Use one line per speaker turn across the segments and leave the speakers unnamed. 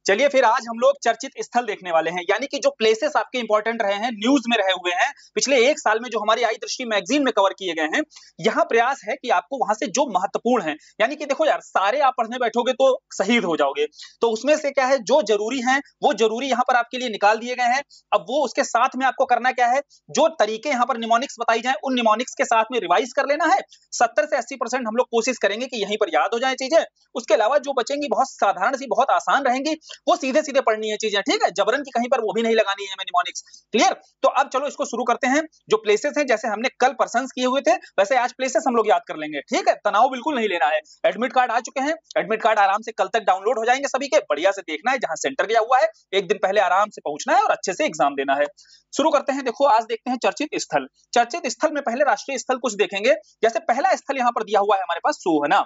चलिए फिर आज हम लोग चर्चित स्थल देखने वाले हैं, यानी कि जो प्लेसेस आपके इंपॉर्टेंट रहे हैं, न्यूज में रहे हुए हैं पिछले एक साल में, जो हमारी आई दृष्टि मैगजीन में कवर किए गए हैं। यहाँ प्रयास है कि आपको वहां से जो महत्वपूर्ण है, यानी कि देखो यार, सारे आप पढ़ने बैठोगे तो शहीद हो जाओगे, तो उसमें से क्या है जो जरूरी है वो जरूरी यहाँ पर आपके लिए निकाल दिए गए हैं। अब वो उसके साथ में आपको करना क्या है, जो तरीके यहाँ पर निमोनिक्स बताई जाए उन निमोनिक्स के साथ में रिवाइज कर लेना है। 70 से 80% हम लोग कोशिश करेंगे कि यहीं पर याद हो जाए चीजें। उसके अलावा जो बचेंगी बहुत साधारण सी, बहुत आसान रहेंगी, वो सीधे सीधे पढ़नी है चीजें, ठीक है। जबरन की कहीं पर वो भी नहीं लगानी है निमोनिक्स। क्लियर? तो अब चलो इसको शुरू करते हैं। जो प्लेसेस हैं, जैसे हमने कल पर्संस किए हुए थे, वैसे आज प्लेसेस हम लोग याद कर लेंगे, ठीक है। तनाव बिल्कुल नहीं लेना है। एडमिट कार्ड आ चुके हैं, एडमिट कार्ड आराम से कल तक डाउनलोड हो जाएंगे सभी के। बढ़िया से देखना है, जहां सेंटर गया हुआ है एक दिन पहले आराम से पहुंचना है और अच्छे से एग्जाम देना है। शुरू करते हैं। देखो आज देखते हैं चर्चित स्थल। चर्चित स्थल में पहले राष्ट्रीय स्थल कुछ देखेंगे। जैसे पहला स्थल यहां पर दिया हुआ है हमारे पास, सोहना।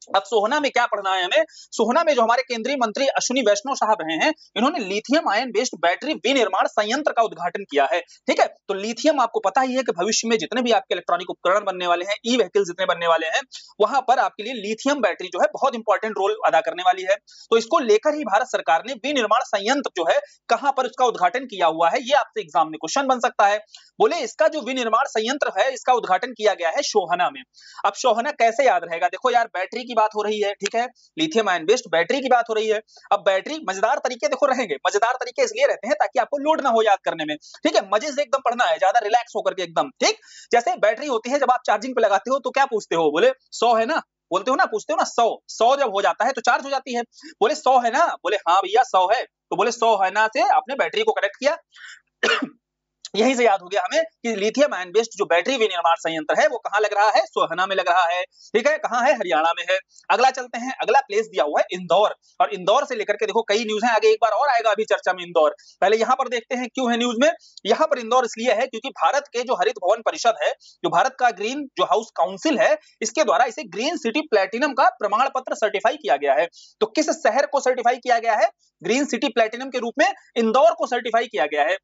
अब सोहना में क्या पढ़ना है हमें? सोहना में जो हमारे केंद्रीय मंत्री अश्विनी वैष्णव साहब रहे हैं, इन्होंने लिथियम आयन बेस्ड बैटरी विनिर्माण संयंत्र का उद्घाटन किया है, ठीक है। तो लिथियम आपको पता ही है कि भविष्य में जितने भी आपके इलेक्ट्रॉनिक उपकरण बनने वाले हैं, ई व्हीकल जितने बनने वाले हैं, वहां पर आपके लिए लिथियम बैटरी जो है बहुत इंपॉर्टेंट रोल अदा करने वाली है। तो इसको लेकर ही भारत सरकार ने विनिर्माण संयंत्र जो है, कहां पर उसका उद्घाटन किया हुआ है, ये आपसे एग्जाम में क्वेश्चन बन सकता है। बोले इसका जो विनिर्माण संयंत्र है, इसका उद्घाटन किया गया है सोहना में। अब सोहना कैसे याद रहेगा? देखो यार, बैटरी की बात हो रही है, ठीक है, लिथियम आयन बेस्ड बैटरी की बात हो रही है। अब बैटरी मजेदार तरीके देखो रहेंगे, मजेदार तरीके इसलिए रहते हैं ताकि आपको लोड ना हो याद करने में, ठीक है। मजे से एकदम पढ़ना है, ज्यादा रिलैक्स होकर के एकदम, ठीक। जैसे बैटरी होती है, जब आप चार्जिंग पे लगाते हो तो क्या पूछते हो? बोले 100 है ना, बोलते हो ना, पूछते हो ना 100 जब हो जाता है तो चार्ज हो जाती है। बोले 100 है ना, बोले हाँ भैया 100 है, तो बोले 100 है ना से आपने बैटरी को कनेक्ट किया। यहीं से याद हो गया हमें कि लिथियम आयन बेस्ड जो बैटरी विनिर्माण संयंत्र है वो कहां लग रहा है? सोहना में लग रहा है, ठीक है। कहां है? हरियाणा में है। अगला चलते हैं, अगला प्लेस दिया हुआ है इंदौर। और इंदौर से लेकर के देखो कई न्यूज है, आगे एक बार और आएगा अभी चर्चा में इंदौर। पहले यहां पर देखते हैं क्यों है न्यूज में। यहां पर इंदौर इसलिए है क्योंकि भारत के जो हरित भवन परिषद है, जो भारत का ग्रीन जो हाउस काउंसिल है, इसके द्वारा इसे ग्रीन सिटी प्लेटिनम का प्रमाण पत्र सर्टिफाई किया गया है। तो किस शहर को सर्टिफाई किया गया है? ग्रीन सिटी प्लेटिनम के रूप में इंदौर को सर्टिफाई किया गया है।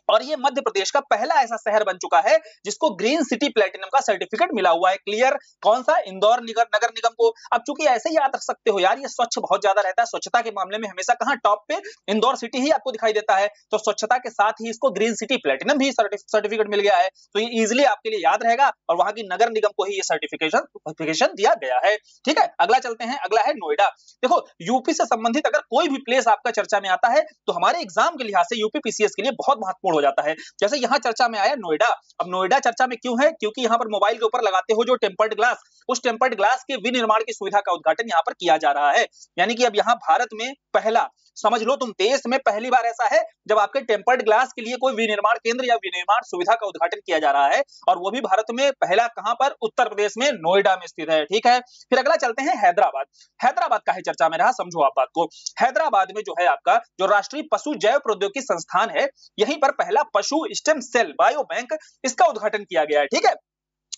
और ये मध्य प्रदेश का पहला ऐसा शहर बन चुका है जिसको ग्रीन सिटी प्लेटिनम का सर्टिफिकेट मिला हुआ है। क्लियर? कौन सा? इंदौर नगर निगम को। अब चूंकि ऐसे ही याद रख सकते हो यार, ये स्वच्छ बहुत ज्यादा रहता है, स्वच्छता के मामले में हमेशा कहां टॉप पे? इंदौर सिटी ही आपको दिखाई देता है। तो स्वच्छता के साथ ही इसको ग्रीन सिटी प्लेटिनम भी सर्टिफिकेट मिल गया है, तो ये इजिली आपके लिए याद रहेगा और वहां की नगर निगम को ही ये सर्टिफिकेशन दिया गया है, ठीक है। अगला चलते हैं, अगला है नोएडा। देखो यूपी से संबंधित अगर कोई भी प्लेस आपका चर्चा में आता है तो हमारे एग्जाम के लिहाज से यूपी पीसीएस के लिए बहुत महत्वपूर्ण हो जाता है। जैसे यहां चर्चा में आया नोएडा। अब नोएडा चर्चा में क्यों है? क्योंकि यहां पर मोबाइल के ऊपर लगाते हो जो टेम्पर्ड ग्लास, उस टेम्पर्ड ग्लास के विनिर्माण की सुविधा का उद्घाटन यहां पर किया जा रहा है। यानी कि अब यहां भारत में पहला, समझ लो तुम, देश में पहली बार ऐसा है जब आपके टेम्पर्ड ग्लास के लिए कोई विनिर्माण केंद्र या विनिर्माण सुविधा का उद्घाटन किया जा रहा है, और वो भी भारत में पहला। कहां पर? उत्तर प्रदेश में नोएडा में स्थित है, ठीक है। फिर अगला चलते हैं हैदराबाद। हैदराबाद का है चर्चा में रहा, समझो आप बात को। हैदराबाद में जो है आपका जो राष्ट्रीय पशु जैव प्रौद्योगिकी संस्थान है, यहीं पर पहला पशु स्टेम सेल बायो बैंक, इसका उद्घाटन किया गया है, ठीक है।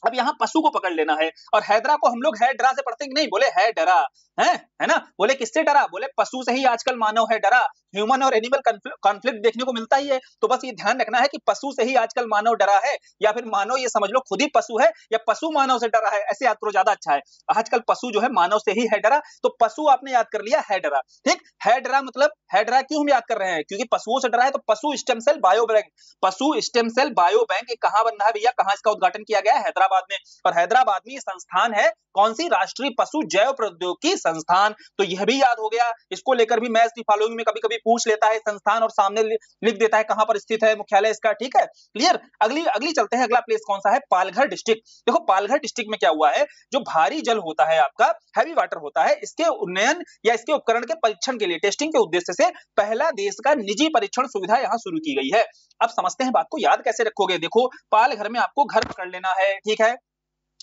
अब यहाँ पशु को पकड़ लेना है, और हैदरा को हम लोग है डरा से पढ़ते हैं कि नहीं? बोले है डरा, है ना। बोले किससे डरा? बोले पशु से ही आजकल मानव है डरा। ह्यूमन और एनिमल कॉन्फ्लिक्ट देखने को मिलता ही है, तो बस ये ध्यान रखना है कि पशु से ही आजकल मानव डरा है, या फिर मानव ये समझ लो खुद ही पशु है, या पशु मानव से डरा है, ऐसे याद करो ज्यादा अच्छा है। आजकल पशु जो है मानव से ही है डरा, तो पशु आपने याद कर लिया है डरा, ठीक। है डरा मतलब है डरा क्यों हम याद कर रहे हैं? क्योंकि पशुओं से डरा है। तो पशु स्टेम सेल बायो बैंक, पशु स्टेम सेल बायो बैंक कहां बन रहा है भैया? कहां इसका उद्घाटन किया गया है? हैदराबाद में। और हैदराबाद में ये संस्थान है कौन सी? राष्ट्रीय पशु जैव प्रौद्योगिकी संस्थान। तो यह भी याद हो गया। इसको लेकर भी मैथ्स की फॉलोइंग में कभी कभी पूछ लेता है संस्थान, और सामने लिख देता है कहां पर स्थित है मुख्यालय इसका, ठीक है। क्लियर? अगली चलते हैं, अगला प्लेस कौन सा है? पालघर डिस्ट्रिक्ट। देखो पालघर डिस्ट्रिक्ट में क्या हुआ है, जो भारी जल होता है आपका, हैवी वाटर होता है, इसके उन्नयन या इसके उपकरण के परीक्षण के लिए, टेस्टिंग के उद्देश्य से पहला देश का निजी परीक्षण सुविधा यहां शुरू की गई है। अब समझते हैं बात को, याद कैसे रखोगे। देखो पालघर में आपको घर पकड़ लेना है, ठीक है।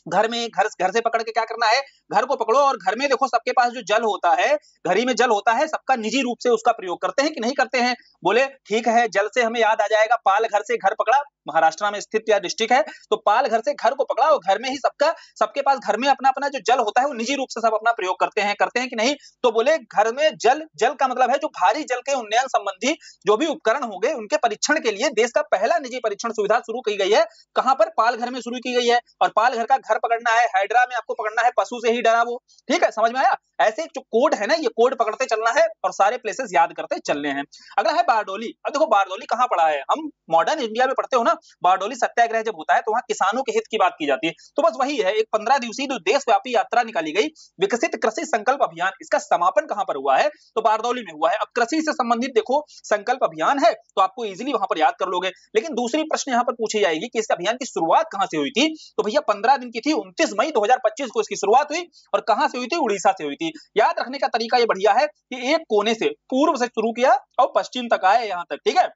घर से पकड़ के क्या करना है? घर को पकड़ो, और घर में देखो सबके पास जो जल होता है, घर ही में जल होता है, सबका निजी रूप से उसका प्रयोग करते हैं कि नहीं करते हैं? बोले ठीक है, जल से हमें याद आ जाएगा, पाल घर से घर पकड़ा, महाराष्ट्र में स्थित या डिस्ट्रिक्ट है, तो पालघर से घर को पकड़ा और घर में ही सबके पास घर में अपना अपना जो जल होता है वो निजी रूप से सब अपना प्रयोग करते हैं कि नहीं? तो बोले घर में जल का मतलब है जो भारी जल के उन्नयन संबंधी जो भी उपकरण होंगे उनके परीक्षण के लिए देश का पहला निजी परीक्षण सुविधा शुरू की गई है। कहां पर? पालघर में शुरू की गई है। और पालघर का घर पकड़ना है, हाइड्रा में आपको पकड़ना है, पशु से ही डरा वो। ठीक है, समझ में आया? ऐसे जो कोड है ना, ये कोड पकड़ते चलना है और सारे प्लेसेस याद करते चलने हैं। अगला है बारडोली। अब देखो बारडोली कहां पड़ा है, हम मॉडर्न इंडिया में पढ़ते हो ना, बारडोली सत्याग्रह जब होता है तो वहां किसानों के हित की बात की जाती है। तो बस वही है, एक 15 दिवसीय जो देशव्यापी यात्रा निकाली गई, विकसित कृषि संकल्प अभियान, इसका समापन कहां पर हुआ है? तो बारडोली में हुआ है। अब कृषि से संबंधित देखो संकल्प अभियान है तो आपको इजीली वहां पर याद कर लोगे। लेकिन दूसरी प्रश्न यहां पर पूछी जाएगी कि इस अभियान की शुरुआत कहां से हुई थी? तो भैया 15 दिन की थी, 29 मई 2025 को इसकी शुरुआत हुई। और कहां से हुई थी? उड़ीसा से हुई थी। याद रखने का तरीका ये बढ़िया है कि एक कोने से पूर्व से शुरू किया और पश्चिम तक आए यहां तक। ठीक है,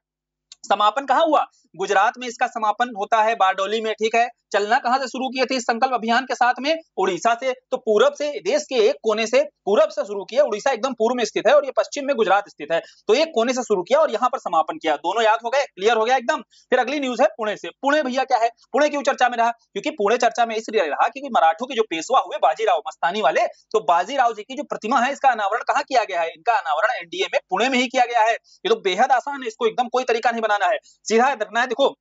समापन कहां हुआ? गुजरात में इसका समापन होता है, बारडोली में। ठीक है, चलना कहां से शुरू किए थे इस संकल्प अभियान के साथ में? उड़ीसा से। तो पूरब से, देश के एक कोने से पूरब से शुरू किया, उड़ीसा एकदम पूर्व में स्थित है और ये पश्चिम में गुजरात स्थित है, तो एक कोने से शुरू किया और यहां पर समापन किया। दोनों याद हो गए, क्लियर हो गया एकदम। फिर अगली न्यूज है पुणे से। पुणे भैया क्या है? पुणे क्यों चर्चा में रहा? क्योंकि पुणे चर्चा में इसलिए रहा क्योंकि मराठों के जो पेशवा हुए बाजीराव मस्तानी वाले, तो बाजीराव जी की जो प्रतिमा है इसका अनावरण कहां किया गया है? इनका अनावरण एनडीए में पुणे में ही किया गया है। ये तो बेहद आसान है, इसको एकदम कोई तरीका नहीं बनाना है, सीधा रखना है। देखो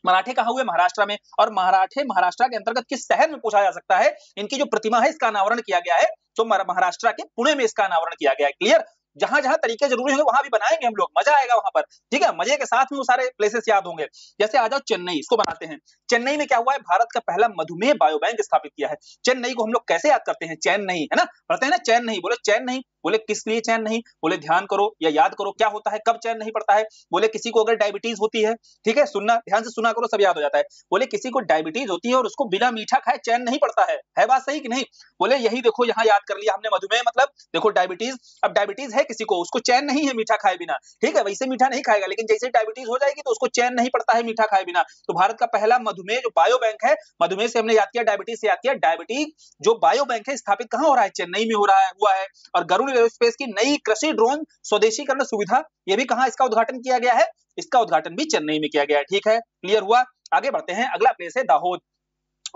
मराठे कहां हुए? महाराष्ट्र में। और मराठे महाराष्ट्र के अंतर्गत किस शहर में पूछा जा सकता है? इनकी जो प्रतिमा है इसका अनावरण किया गया है, तो महाराष्ट्र के पुणे में इसका अनावरण किया गया है। क्लियर? जहां जहां तरीके जरूरी होंगे वहां भी बनाएंगे हम लोग, मजा आएगा वहां पर। ठीक है, मजे के साथ में वो सारे प्लेसेस याद होंगे। जैसे आ जाओ चेन्नई, इसको बनाते हैं। चेन्नई में क्या हुआ है? भारत का पहला मधुमेह बायो बैंक स्थापित किया है। चेन्नई को हम लोग कैसे याद करते हैं? चैन नहीं, है ना? पढ़ते हैं ना चैन नहीं, बोले चैन नहीं, बोले किस लिए चैन नहीं? बोले ध्यान करो या याद करो क्या होता है, कब चैन नहीं पड़ता है? बोले किसी को अगर डायबिटीज होती है, ठीक है, सुनना ध्यान से सुना करो, सब याद हो जाता है। बोले किसी को डायबिटीज होती है और उसको बिना मीठा खाए चैन नहीं पड़ता है बात सही कि नहीं? बोले यही देखो यहाँ याद कर लिया हमने, मधुमेह मतलब देखो डायबिटीज। अब डायबिटीज है किसी को, उसको चैन नहीं है मीठा खाए बिना। ठीक है, वैसे मीठा नहीं खाएगा, लेकिन जैसे डायबिटीज हो जाएगी तो उसको चैन नहीं पड़ता है मीठा खाए बिना। तो भारत का पहला मधुमेह जो बायो बैंक है, मधुमेह से हमने याद किया, डायबिटीज से याद किया, डायबिटीज जो बायो बैंक है स्थापित कहां हो रहा है? चेन्नई में हो रहा है, हुआ है। और गरुड़ एरोस्पेस की नई कृषि ड्रोन स्वदेशीकरण सुविधा, ये भी कहां इसका उद्घाटन किया गया है? इसका उद्घाटन भी चेन्नई में किया गया है। ठीक है, क्लियर हुआ? आगे बढ़ते हैं, अगला प्लेस है दाहोद।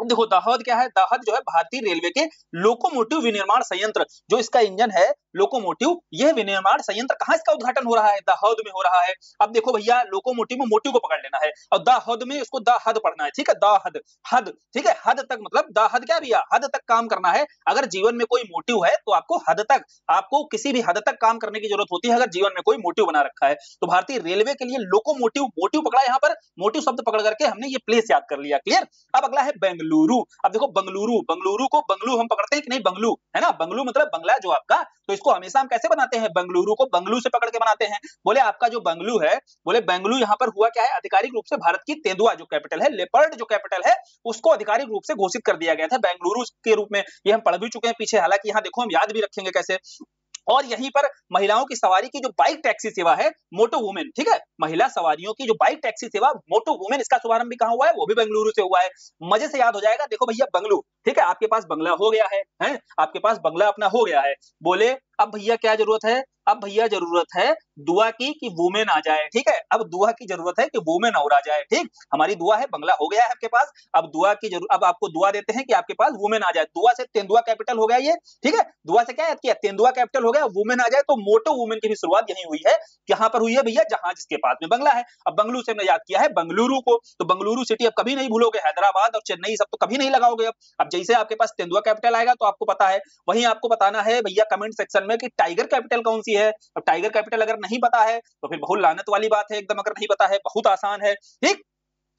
देखो दाहोद क्या है? दाहोद जो है भारतीय रेलवे के लोकोमोटिव विनिर्माण संयंत्र, जो इसका इंजन है लोकोमोटिव, यह विनिर्माण संयंत्र कहां इसका उद्घाटन हो रहा है? दाहोद में हो रहा है। अब देखो भैया लोकोमोटिव में मोटिव को पकड़ लेना है और दाहोद में उसको दाहद पढ़ना है। ठीक है, दाहद, हद। ठीक है, हद तक मतलब दाहद क्या भैया? हद तक काम करना है। अगर जीवन में कोई मोटिव है तो आपको हद तक, आपको किसी भी हद तक काम करने की जरूरत होती है अगर जीवन में कोई मोटिव बना रखा है। तो भारतीय रेलवे के लिए लोकोमोटिव, मोटिव पकड़ा यहाँ पर, मोटिव शब्द पकड़ करके हमने ये प्लेस याद कर लिया। क्लियर? अब अगला है बेंगलुरु। अब देखो बंगलुरु, बंगलुरु को बंगलू हम पकड़ते हैं कि नहीं? बंगलू है ना, बंगलू मतलब बंगला जो आपका, तो इसको हमेशा हम कैसे बनाते हैं? बंगलुरु को बंगलू से पकड़ के बनाते हैं। बोले आपका जो बंगलू है, बोले बंगलू यहाँ पर हुआ क्या है? आधिकारिक रूप से भारत की तेंदुआ जो कैपिटल है, लेपर्ड जो कैपिटल है, उसको आधिकारिक रूप से घोषित कर दिया गया था बेंगलुरु के रूप में। ये हम पढ़ भी चुके हैं पीछे, हालांकि यहाँ देखो हम याद भी रखेंगे कैसे। और यहीं पर महिलाओं की सवारी की जो बाइक टैक्सी सेवा है, मोटो वुमेन, ठीक है, महिला सवारियों की जो बाइक टैक्सी सेवा मोटो वुमेन, इसका शुभारंभ भी कहां हुआ है? वो भी बेंगलुरु से हुआ है। मजे से याद हो जाएगा। देखो भैया बंगलू, ठीक है, आपके पास बंगला हो गया है? आपके पास बंगला अपना हो गया है। बोले अब भैया क्या जरूरत है? अब भैया जरूरत है दुआ की कि वुमेन आ जाए। ठीक है, अब दुआ की जरूरत है कि वुमेन और आ जाए। ठीक, हमारी दुआ है, बंगला हो गया है आपके पास, अब दुआ की जरूरत, अब आपको दुआ देते हैं कि आपके पास वुमेन आ जाए। दुआ से तेंदुआ कैपिटल हो गया ये। ठीक है, दुआ से क्या याद किया? तेंदुआ कैपिटल हो गया, वुमेन आ जाए, तो मोटो वुमेन की भी शुरुआत यहीं हुई है। यहाँ पर हुई है भैया जहां जिसके पास में बंगला है। अब बंगलुरु से हमने याद किया है बंगलुरु को, तो बंगलुरु सिटी अब कभी नहीं भूलोगे, हैदराबाद और चेन्नई सब तो कभी नहीं लगाओगे। अब जैसे आपके पास तेंदुआ कैपिटल आएगा तो आपको पता है, वहीं आपको बताना है भैया कमेंट सेक्शन में कि टाइगर कैपिटल कौन सी है। अब टाइगर कैपिटल अगर नहीं पता है तो फिर बहुत लानत वाली बात है एकदम, अगर नहीं पता है, बहुत आसान है। ठीक,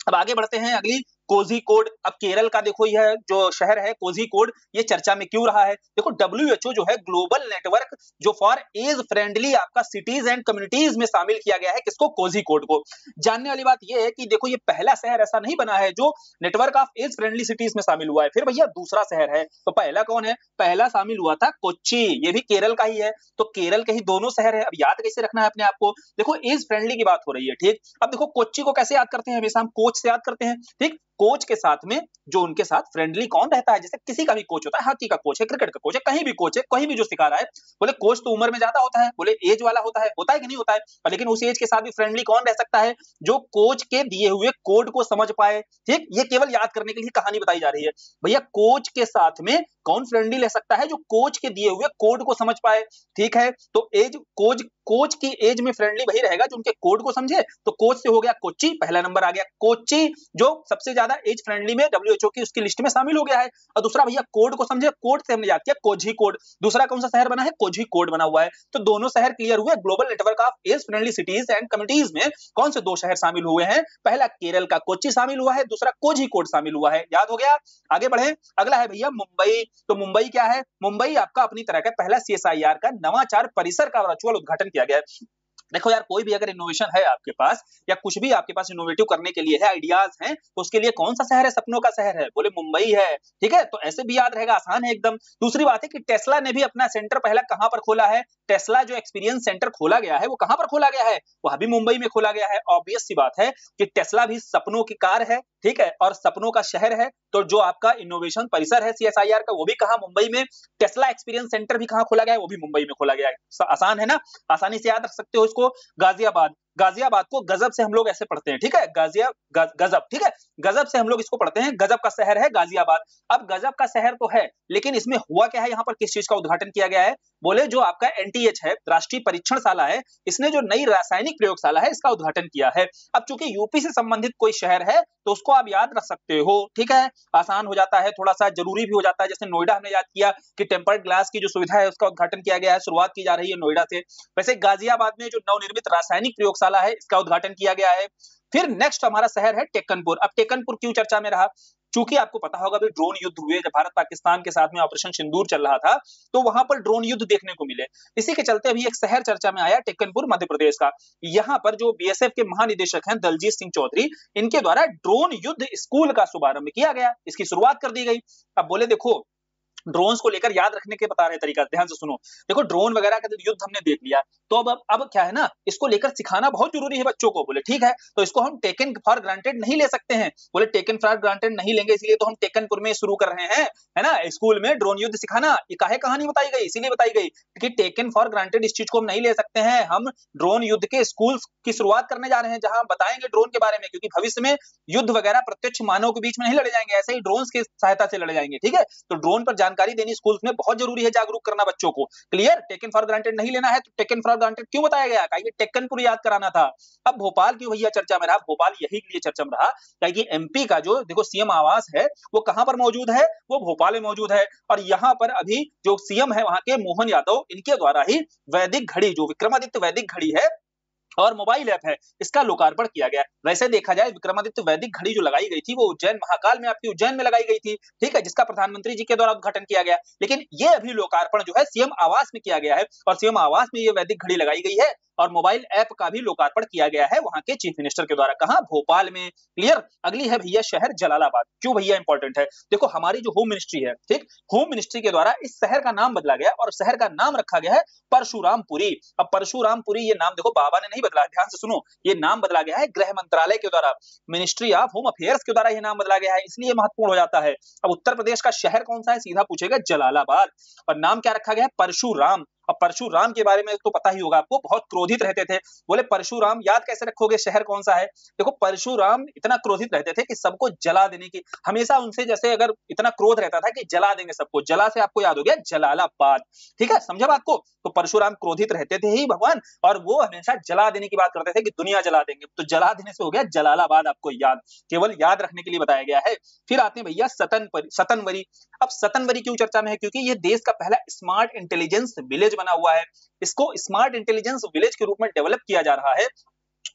अब आगे बढ़ते हैं, अगली कोझिकोड। अब केरल का देखो यह जो शहर है कोझिकोड, ये चर्चा में क्यों रहा है? देखो WHO जो है ग्लोबल नेटवर्क जो फॉर एज फ्रेंडली आपका सिटीज एंड कम्युनिटीज में शामिल किया गया है, किसको? कोझिकोड को। जानने वाली बात यह है कि देखो ये पहला शहर ऐसा नहीं बना है जो network of age friendly cities में शामिल हुआ है। फिर भैया दूसरा शहर है, तो पहला कौन है? पहला शामिल हुआ था कोच्चि, ये भी केरल का ही है। तो केरल के ही दोनों शहर है। अब याद कैसे रखना है अपने आप को? देखो एज फ्रेंडली की बात हो रही है। ठीक, अब देखो कोच्चि को कैसे याद करते हैं? हमेशा हम कोच से याद करते हैं। ठीक, कोच के साथ में जो उनके साथ फ्रेंडली कौन रहता है, जैसे किसी का भी कोच होता है, हॉकी का कोच है, क्रिकेट का कोच है, कहीं भी कोच है, कहीं भी जो सिखा रहा है, बोले कोच तो उम्र में ज्यादा होता है, बोले एज वाला होता है कि नहीं होता है, लेकिन उस एज के साथ भी फ्रेंडली कौन रह सकता है, जो कोच के दिए हुए कोड को समझ पाए। ठीक, ये केवल याद करने के लिए कहानी बताई जा रही है भैया। कोच के साथ में कौन फ्रेंडली रह सकता है, जो कोच के दिए हुए कोड को समझ पाए। ठीक है, तो एज कोच की एज में फ्रेंडली वही रहेगा जो उनके कोड को समझे। तो कोच से हो गया कोच्चि, पहला नंबर आ गया कोच्चि, जो सबसे ज्यादा एज फ्रेंडली में डब्ल्यूएचओ की उसकी लिस्ट में शामिल हो गया है। और दूसरा भैया कोड को समझे, कोड से हमने याद किया कोझिकोड। दूसरा कौन सा शहर बना है, कोझिकोड बना हुआ है। तो दोनों शहर क्लियर हुए। Global network of age friendly cities and communities में कौन से दो शहर शामिल हुए हैं, पहला केरल का कोच्चि शामिल हुआ है, दूसरा कोझिकोड शामिल हुआ है। याद हो गया, आगे बढ़े। अगला है भैया मुंबई। तो मुंबई क्या है, मुंबई आपका अपनी तरह का पहला सीएसआईआर का नवाचार परिसर का वर्चुअल उद्घाटन किया गया है। देखो यार, कोई भी अगर इनोवेशन है आपके पास या कुछ भी आपके पास इनोवेटिव करने के लिए है, आइडियाज हैं, तो उसके लिए कौन सा शहर है, सपनों का शहर है, बोले मुंबई है। ठीक है, तो ऐसे भी याद रहेगा, आसान है एकदम। दूसरी बात है कि टेस्ला ने भी अपना सेंटर पहला कहां पर खोला है, टेस्ला जो एक्सपीरियंस सेंटर खोला गया है वो कहां पर खोला गया है, वह भी मुंबई में खोला गया है। ऑब्वियस सी बात है कि टेस्ला भी सपनों की कार है, ठीक है, और सपनों का शहर है। तो जो आपका इनोवेशन परिसर है सीएसआईआर का, वो भी कहां, मुंबई में। टेस्ला एक्सपीरियंस सेंटर भी कहां खोला गया है, वो भी मुंबई में खोला गया है। आसान है ना, आसानी से याद रख सकते हो इसको। गाजियाबाद, गाजियाबाद को गजब से हम लोग ऐसे पढ़ते हैं, ठीक है, गजब, ठीक है, गजब से हम लोग इसको पढ़ते हैं, गजब का शहर है गाजियाबाद। अब गजब का शहर तो है, लेकिन इसमें हुआ क्या है, यहाँ पर किस चीज का उद्घाटन किया गया है, बोले जो आपका एनटीएच है, राष्ट्रीय परीक्षणशाला है, इसने जो नई रासायनिक प्रयोगशाला है इसका उद्घाटन किया है। अब चूंकि यूपी से संबंधित कोई शहर है तो उसको आप याद रख सकते हो, ठीक है, आसान हो जाता है, थोड़ा सा जरूरी भी हो जाता है। जैसे नोएडा हमने याद किया कि टेम्पर्ड ग्लास की जो सुविधा है उसका उद्घाटन किया गया है, शुरुआत की जा रही है नोएडा से। वैसे गाजियाबाद में जो नवनिर्मित रासायनिक प्रयोगशाला है इसका उद्घाटन किया गया है। फिर नेक्स्ट हमारा शहर है टेकनपुर। अब टेकनपुर क्यों चर्चा में रहा, चूंकि आपको पता होगा भी ड्रोन युद्ध हुए जब भारत पाकिस्तान के साथ में ऑपरेशन सिंदूर चल रहा था, तो वहां पर ड्रोन युद्ध देखने को मिले। इसी के चलते अभी एक शहर चर्चा में आया, टेकनपुर मध्य प्रदेश का। यहाँ पर जो बीएसएफ के महानिदेशक हैं दलजीत सिंह चौधरी, इनके द्वारा ड्रोन युद्ध स्कूल का शुभारंभ किया गया, इसकी शुरुआत कर दी गई। अब बोले देखो, ड्रोन्स को लेकर याद रखने के बता रहे तरीका, ध्यान से सुनो। देखो ड्रोन वगैरह का युद्ध हमने देख लिया, तो अब क्या है ना, इसको लेकर सिखाना बहुत जरूरी है बच्चों को। बोले ठीक है, तो इसको हम टेकन फॉर ग्रांटेड नहीं ले सकते हैं। बोले टेकन फॉर ग्रांटेड नहीं लेंगे, इसलिए तो हम टेकनपुर में शुरू कर रहे हैं, है ना, स्कूल में ड्रोन युद्ध सिखाना। ये काहे कहानी बताई गई, इसीलिए बताई गई कि टेकन फॉर ग्रांटेड इस चीज को हम नहीं ले सकते हैं। हम ड्रोन युद्ध के स्कूल की शुरुआत करने जा रहे हैं, जहां बताएंगे ड्रोन के बारे में, क्योंकि भविष्य में युद्ध वगैरह प्रत्यक्ष मानव के बीच में नहीं लड़े जाएंगे, ऐसे ही ड्रोन की सहायता से लड़े जाएंगे। ठीक है, तो ड्रोन पर जानकारी देनी स्कूल में बहुत जरूरी है, जागरूक करना बच्चों को। क्लियर, टेकन फॉर ग्रांटेड नहीं लेना है। तो टेकन फॉर ग्रांटेड क्यों बताया गया, कहीं टेकनपुर याद कराना था। अब भोपाल क्यों भैया चर्चा में रहा, भोपाल यही के लिए चर्चा में रहा कि एमपी का जो देखो सीएम आवास है वो कहां पर मौजूद है, वो भोपाल में मौजूद है। और यहां पर अभी जो सीएम है वहां के मोहन यादव, इनके द्वारा ही वैदिक घड़ी, जो विक्रमादित्य वैदिक घड़ी है और मोबाइल ऐप है, इसका लोकार्पण किया गया। वैसे देखा जाए विक्रमादित्य वैदिक घड़ी जो लगाई गई थी वो उज्जैन महाकाल में, आपकी उज्जैन में लगाई गई थी, ठीक है, जिसका प्रधानमंत्री जी के द्वारा उद्घाटन किया गया। लेकिन ये अभी लोकार्पण जो है सीएम आवास में किया गया है, और सीएम आवास में ये वैदिक घड़ी लगाई गई है, और मोबाइल ऐप का भी लोकार्पण किया गया है वहां के चीफ मिनिस्टर के द्वारा। कहां, भोपाल में। क्लियर। अगली है भैया शहर जलालाबाद। क्यों भैया इंपॉर्टेंट है, देखो हमारी जो होम मिनिस्ट्री है, ठीक, होम मिनिस्ट्री के द्वारा इस शहर का नाम बदला गया और शहर का नाम रखा गया है परशुरामपुरी। अब परशुरामपुरी ये नाम देखो बाबा ने नहीं बदला, ध्यान से सुनो, ये नाम बदला गया है गृह मंत्रालय के द्वारा, मिनिस्ट्री ऑफ होम अफेयर्स के द्वारा ये नाम बदला गया है, इसलिए महत्वपूर्ण हो जाता है। अब उत्तर प्रदेश का शहर कौन सा है, सीधा पूछेगा जलालाबाद, और नाम क्या रखा गया है, परशुराम। अब परशुराम के बारे में तो पता ही होगा आपको, बहुत क्रोधित रहते थे। बोले परशुराम याद कैसे रखोगे, शहर कौन सा है, देखो परशुराम इतना क्रोधित रहते थे कि सबको जला देने की, हमेशा उनसे जैसे अगर इतना क्रोध रहता था कि जला देंगे सबको, जला से आपको याद हो गया जलालाबाद। ठीक है, समझा बात को। तो परशुराम क्रोधित रहते थे ही भगवान, और वो हमेशा जला देने की बात करते थे कि दुनिया जला देंगे, तो जला देने से हो गया जलालाबाद, आपको याद, केवल याद रखने के लिए बताया गया है। फिर आते हैं भैया सतनवरी। अब सतनवरी क्यों चर्चा में है, क्योंकि ये देश का पहला स्मार्ट इंटेलिजेंस विलेज बना हुआ है, इसको स्मार्ट इंटेलिजेंस विलेज के रूप में डेवलप किया जा रहा है।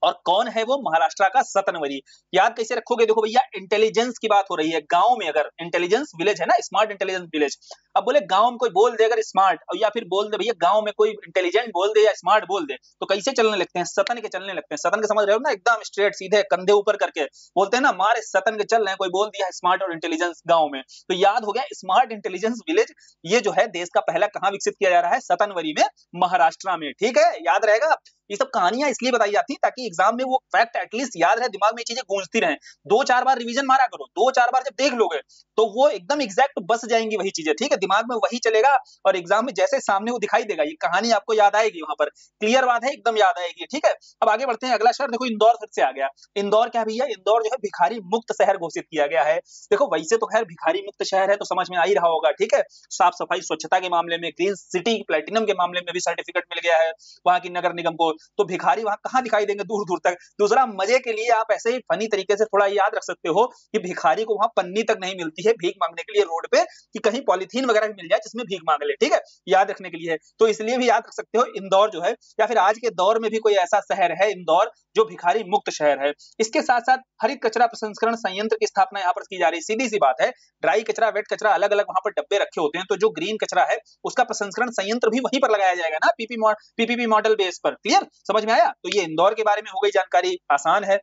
और कौन है वो, महाराष्ट्र का सतनवरी। याद कैसे रखोगे, देखो भैया इंटेलिजेंस की बात हो रही है, गांव में अगर इंटेलिजेंस विलेज है ना, स्मार्ट इंटेलिजेंस विलेज। अब बोले गांव में कोई बोल दे अगर स्मार्ट, या फिर बोल दे भैया गांव में कोई इंटेलिजेंट बोल दे या स्मार्ट बोल दे, तो कैसे चलने लगते हैं, सतन के चलने लगते हैं। सतन के समझ रहे हो ना, एकदम स्ट्रेट सीधे कंधे ऊपर करके बोलते हैं ना, मारे सतन के चल रहे हैं, कोई बोल दिया स्मार्ट और इंटेलिजेंस गांव में, तो याद हो गया स्मार्ट इंटेलिजेंस विलेज। ये जो है देश का पहला कहां विकसित किया जा रहा है, सतनवरी में, महाराष्ट्र में। ठीक है, याद रहेगा। ये सब कहानियां इसलिए बताई जाती है ताकि एग्जाम में वो फैक्ट एटलीस्ट याद रहे, दिमाग में ये चीजें गूंजती रहें। 2-4 बार रिवीजन मारा करो, 2-4 बार जब देख लोगे तो वो एकदम एग्जैक्ट बस जाएंगी वही चीजें, ठीक है, दिमाग में वही चलेगा और एग्जाम में जैसे सामने वो दिखाई देगा ये कहानी आपको याद आएगी वहां पर। क्लियर बात है, एकदम याद आएगी, ठीक है। अब आगे बढ़ते हैं, अगला शहर देखो इंदौर फिर से आ गया। इंदौर क्या भैया, इंदौर जो है भिखारी मुक्त शहर घोषित किया गया है। देखो वैसे तो खैर भिखारी मुक्त शहर है तो समझ में आ ही रहा होगा, ठीक है, साफ सफाई स्वच्छता के मामले में, ग्रीन सिटी प्लेटिनम के मामले में भी सर्टिफिकेट मिल गया है वहां की नगर निगम को, तो भिखारी वहां कहां दिखाई देंगे, दूर दूर तक। दूसरा मजे के लिए आप ऐसे ही फनी तरीके से थोड़ा याद रख सकते हो कि भिखारी को वहां पन्नी तक नहीं मिलती है भीख मांगने के लिए रोड पे, कि कहीं पॉलिथीन वगैरह भी मिल जाए जिसमें भीख मांग ले, ठीक है, याद रखने के लिए है, तो इसलिए भी याद रख सकते हो इंदौर जो है, या फिर आज के दौर में भी कोई ऐसा शहर है इंदौर जो भिखारी मुक्त शहर है। इसके साथ साथ हरित कचरा प्रसंस्करण संयंत्र की स्थापना यहाँ पर की जा रही है। सीधी सी बात है, ड्राई कचरा वेट कचरा अलग अलग वहां पर डब्बे रखे होते हैं, तो जो ग्रीन कचरा है उसका प्रसंस्करण संयंत्र भी वहीं पर लगाया जाएगा ना, पीपीपी मॉडल बेस पर। क्लियर, समझ में आया? तो ये इंदौर के बारे में हो गई जानकारी, आसान है।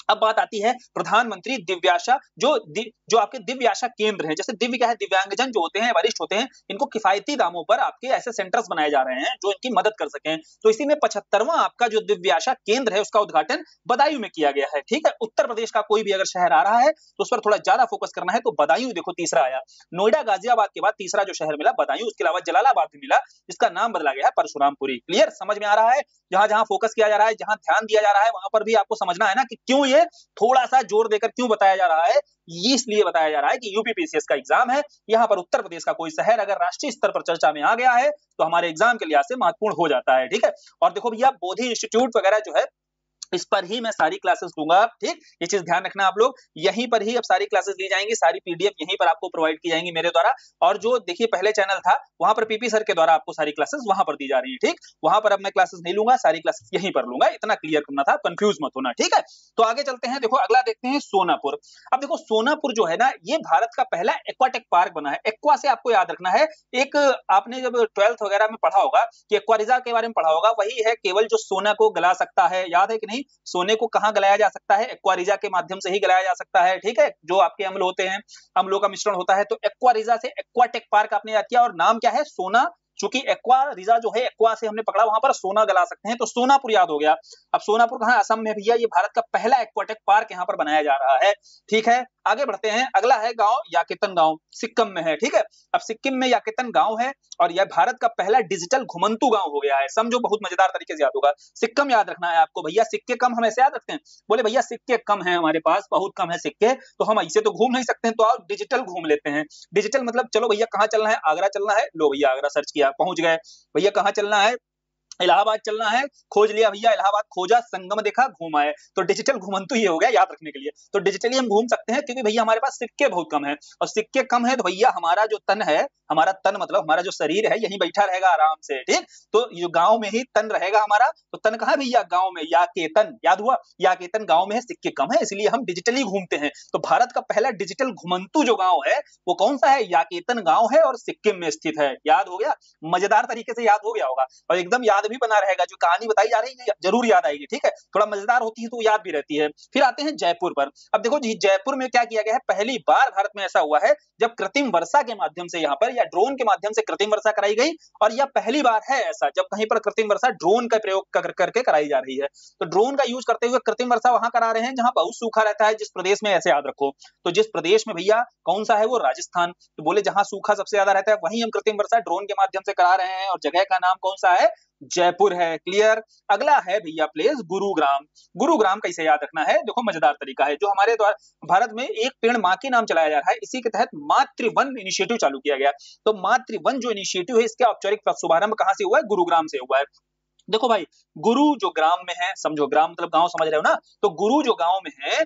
अब बात आती है प्रधानमंत्री दिव्याशा, जो आपके दिव्याशा केंद्र है, जैसे दिव्य क्या है, दिव्यांगजन जो होते हैं, वरिष्ठ होते हैं, इनको किफायती दामों पर आपके ऐसे सेंटर्स बनाए जा रहे हैं जो इनकी मदद कर सकें। तो इसी में 75वां आपका जो दिव्याशा केंद्र है उसका उद्घाटन बदायूं में किया गया है, ठीक है। उत्तर प्रदेश का कोई भी अगर शहर आ रहा है तो उस पर थोड़ा ज्यादा फोकस करना है, तो बदायूं देखो तीसरा आया। नोएडा गाजियाबाद के बाद तीसरा जो शहर मिला बदायूं, उसके अलावा जलालाबाद भी मिला, जिसका नाम बदला गया है परशुरामपुरी। क्लियर, समझ में आ रहा है? जहां जहां फोकस किया जा रहा है, जहां ध्यान दिया जा रहा है, वहां पर भी आपको समझना है ना कि क्यों ये थोड़ा सा जोर देकर क्यों बताया जा रहा है। ये इसलिए बताया जा रहा है कि यूपीपीसीएस का एग्जाम है, यहाँ पर उत्तर प्रदेश का कोई शहर अगर राष्ट्रीय स्तर पर चर्चा में आ गया है तो हमारे एग्जाम के लिहाज से महत्वपूर्ण हो जाता है, ठीक है। और देखो भैया बोधि इंस्टीट्यूट वगैरह जो है इस पर ही मैं सारी क्लासेस दूंगा, ठीक, ये चीज ध्यान रखना आप लोग, यहीं पर ही अब सारी क्लासेस ली जाएंगी, सारी पीडीएफ यहीं पर आपको प्रोवाइड की जाएंगी मेरे द्वारा। और जो देखिए पहले चैनल था वहां पर पीपी सर के द्वारा आपको सारी क्लासेस वहां पर दी जा रही है, ठीक, वहां पर अब मैं क्लासेस नहीं लूंगा, सारी क्लासेस यहीं पर लूंगा, इतना क्लियर करना था, कंफ्यूज मत होना, ठीक है। तो आगे चलते हैं, देखो अगला देखते हैं सोनापुर। अब देखो सोनापुर जो है ना, ये भारत का पहला एक्वाटेक पार्क बना है। एक्वा से आपको याद रखना है, एक आपने जब 12th वगैरह में पढ़ा होगा कि एक्वारिजा के बारे में पढ़ा होगा, वही है केवल जो सोना को गला सकता है, याद है कि नहीं? सोने को कहां गलाया जा सकता है? एक्वारिजा के माध्यम से ही गलाया जा सकता है, ठीक है, जो आपके अम्ल होते हैं, अम्लों का मिश्रण होता है। तो एक्वारिजा से एक्वाटेक पार्क आपने याद किया, और नाम क्या है? सोना, चूंकि एक्वारिजा जो है एक्वा से हमने पकड़ा, वहां पर सोना गला सकते हैं, तो सोनापुर याद हो गया। अब सोनापुर कहां? असम में भैया, ये भारत का पहला एक्वाटेक पार्क यहाँ पर बनाया जा रहा है, ठीक है। आगे बढ़ते हैं, अगला है गांव याकेतन गांव, सिक्किम में है, ठीक है। अब सिक्किम में याकेतन गांव है और यह भारत का पहला डिजिटल घुमंतु गांव हो गया है। समझो, बहुत मजेदार तरीके से याद होगा। सिक्किम याद रखना है आपको भैया, सिक्के कम हम ऐसे याद रखते हैं, बोले भैया सिक्के कम है हमारे पास, बहुत कम है सिक्के, तो हम ऐसे तो घूम नहीं सकते हैं, तो आप डिजिटल घूम लेते हैं। डिजिटल मतलब चलो भैया कहाँ चलना है? आगरा चलना है, लो भैया आगरा सर्च किया, पहुंच गए। भैया कहाँ चलना है? इलाहाबाद चलना है, खोज लिया भैया, इलाहाबाद खोजा, संगम देखा, घूम आए। तो डिजिटल घुमंतु ये हो गया, याद रखने के लिए। तो डिजिटली हम घूम सकते हैं क्योंकि भैया हमारे पास सिक्के बहुत कम है, और सिक्के कम है तो भैया हमारा जो तन है, हमारा तन मतलब हमारा जो शरीर है, यहीं बैठा रहेगा आराम से, ठीक। तो ये गांव में ही तन रहेगा हमारा, तो तन कहाँ भैया? गांव में, याकेतन, याद हुआ, याकेतन गांव में है, सिक्के कम है, इसलिए हम डिजिटली घूमते हैं। तो भारत का पहला डिजिटल घुमंतु जो गांव है वो कौन सा है? याकेतन गांव है और सिक्किम में स्थित है। याद हो गया? मजेदार तरीके से याद हो गया होगा, और एकदम याद भी बना रहेगा, जो कहानी बताई जा रही है जरूर याद आएगी, ठीक है, थोड़ा मजेदार होती है तो याद भी रहती है। फिर आते हैं जयपुर पर। अब देखो जी, जयपुर में क्या किया गया है, पहली बार भारत में ऐसा हुआ है जब कृत्रिम वर्षा के माध्यम से यहाँ पर या ड्रोन के माध्यम से कृत्रिम वर्षा कराई गई, और यह पहली बार है ऐसा जब कहीं पर कृत्रिम वर्षा ड्रोन का प्रयोग करके कराई जा रही है। तो ड्रोन का यूज करते हुए कृत्रिम वर्षा वहां करा रहे हैं जहां बहुत सूखा रहता है, जिस प्रदेश में, ऐसे याद रखो, तो जिस प्रदेश में भैया कौन सा है? वो राजस्थान। तो बोले जहां सूखा सबसे ज्यादा रहता है वहीं हम कृत्रिम वर्षा ड्रोन के माध्यम से करा रहे हैं, और जगह का नाम कौन सा है? जयपुर है। क्लियर? अगला है भैया प्लेस गुरुग्राम। गुरुग्राम कैसे याद रखना है? देखो मजेदार तरीका है, जो हमारे द्वारा भारत में एक पेड़ मां के नाम चलाया जा रहा है, इसी के तहत मातृवन इनिशिएटिव चालू किया गया। तो मातृवन जो इनिशिएटिव है, इसका औपचारिक शुभारंभ कहां से हुआ है? गुरुग्राम से हुआ है। देखो भाई, गुरु जो ग्राम में है, समझो ग्राम मतलब गांव, समझ रहे हो ना? तो गुरु जो गांव में है,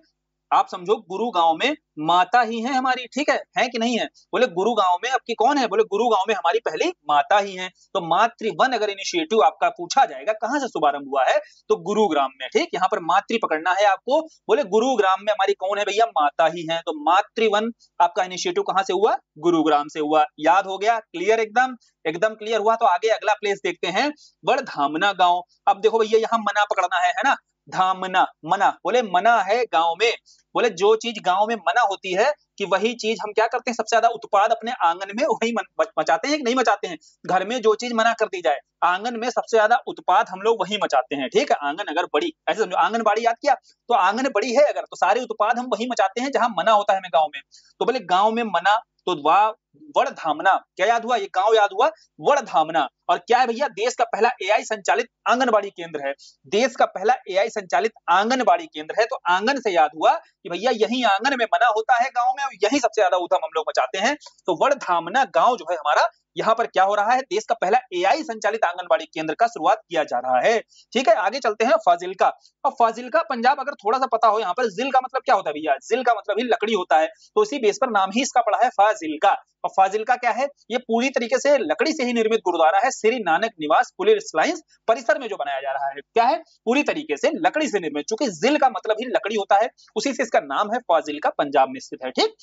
आप समझो गुरु गांव में माता ही है हमारी, ठीक है कि नहीं है? बोले गुरु गांव में आपकी कौन है? बोले गुरु गांव में हमारी पहली माता ही है। तो मातृवन अगर इनिशिएटिव आपका पूछा जाएगा कहां से शुभारंभ हुआ है, तो गुरुग्राम में, ठीक। यहाँ पर मातृ पकड़ना है आपको। बोले गुरुग्राम में हमारी कौन है भैया? माता ही है। तो मातृवन आपका इनिशिएटिव कहां से हुआ? गुरुग्राम से हुआ। याद हो गया? क्लियर? एकदम एकदम क्लियर हुआ। तो आगे अगला प्लेस देखते हैं, वर्धामना गांव। अब देखो भैया यहाँ मना पकड़ना है ना? धामना, मना, बोले मना है गांव में, बोले जो चीज गांव में मना होती है कि वही चीज हम क्या करते हैं, सबसे ज्यादा उत्पाद अपने आंगन में वही मचाते हैं कि नहीं मचाते हैं। घर में जो चीज मना कर दी जाए, आंगन में सबसे ज्यादा उत्पाद हम लोग वही मचाते हैं, ठीक है। आंगन अगर बड़ी, ऐसे समझो आंगनबाड़ी याद किया, तो आंगन बड़ी है अगर, तो सारे उत्पाद हम वही मचाते हैं जहां मना होता है हमें गांव में। तो बोले गांव में मना, तो वाह वड़ धामना, क्या याद हुआ, ये गांव याद हुआ, वड़ धामना। और क्या है भैया, देश का पहला एआई संचालित आंगनबाड़ी केंद्र है, देश का पहला एआई संचालित आंगनबाड़ी केंद्र है। तो आंगन से याद हुआ कि भैया यही आंगन में मना होता है गांव में, और यही सबसे ज्यादा ऊधम हम लोग मचाते हैं। तो वड़ धामना गांव जो है हमारा, यहाँ पर क्या हो रहा है, देश का पहला एआई संचालित आंगनबाड़ी केंद्र का शुरुआत किया जा रहा है। ठीक है, आगे चलते हैं फाजिल्का। अब फाजिल्का पंजाब अगर थोड़ा सा पता हो, यहाँ पर जिल का मतलब क्या होता है भैया, जिल का मतलब ही लकड़ी होता है, तो इसी बेस पर नाम ही इसका पड़ा है फाजिल्का। और फाजिल्का क्या है, ये पूरी तरीके से लकड़ी से ही निर्मित गुरुद्वारा है, श्री नानक निवास पुलिस लाइंस परिसर में जो बनाया जा रहा है। क्या है, पूरी तरीके से लकड़ी से निर्मित, चूंकि जिल का मतलब ही लकड़ी होता है, उसी से इसका नाम है फाजिल्का, पंजाब में स्थित है। ठीक,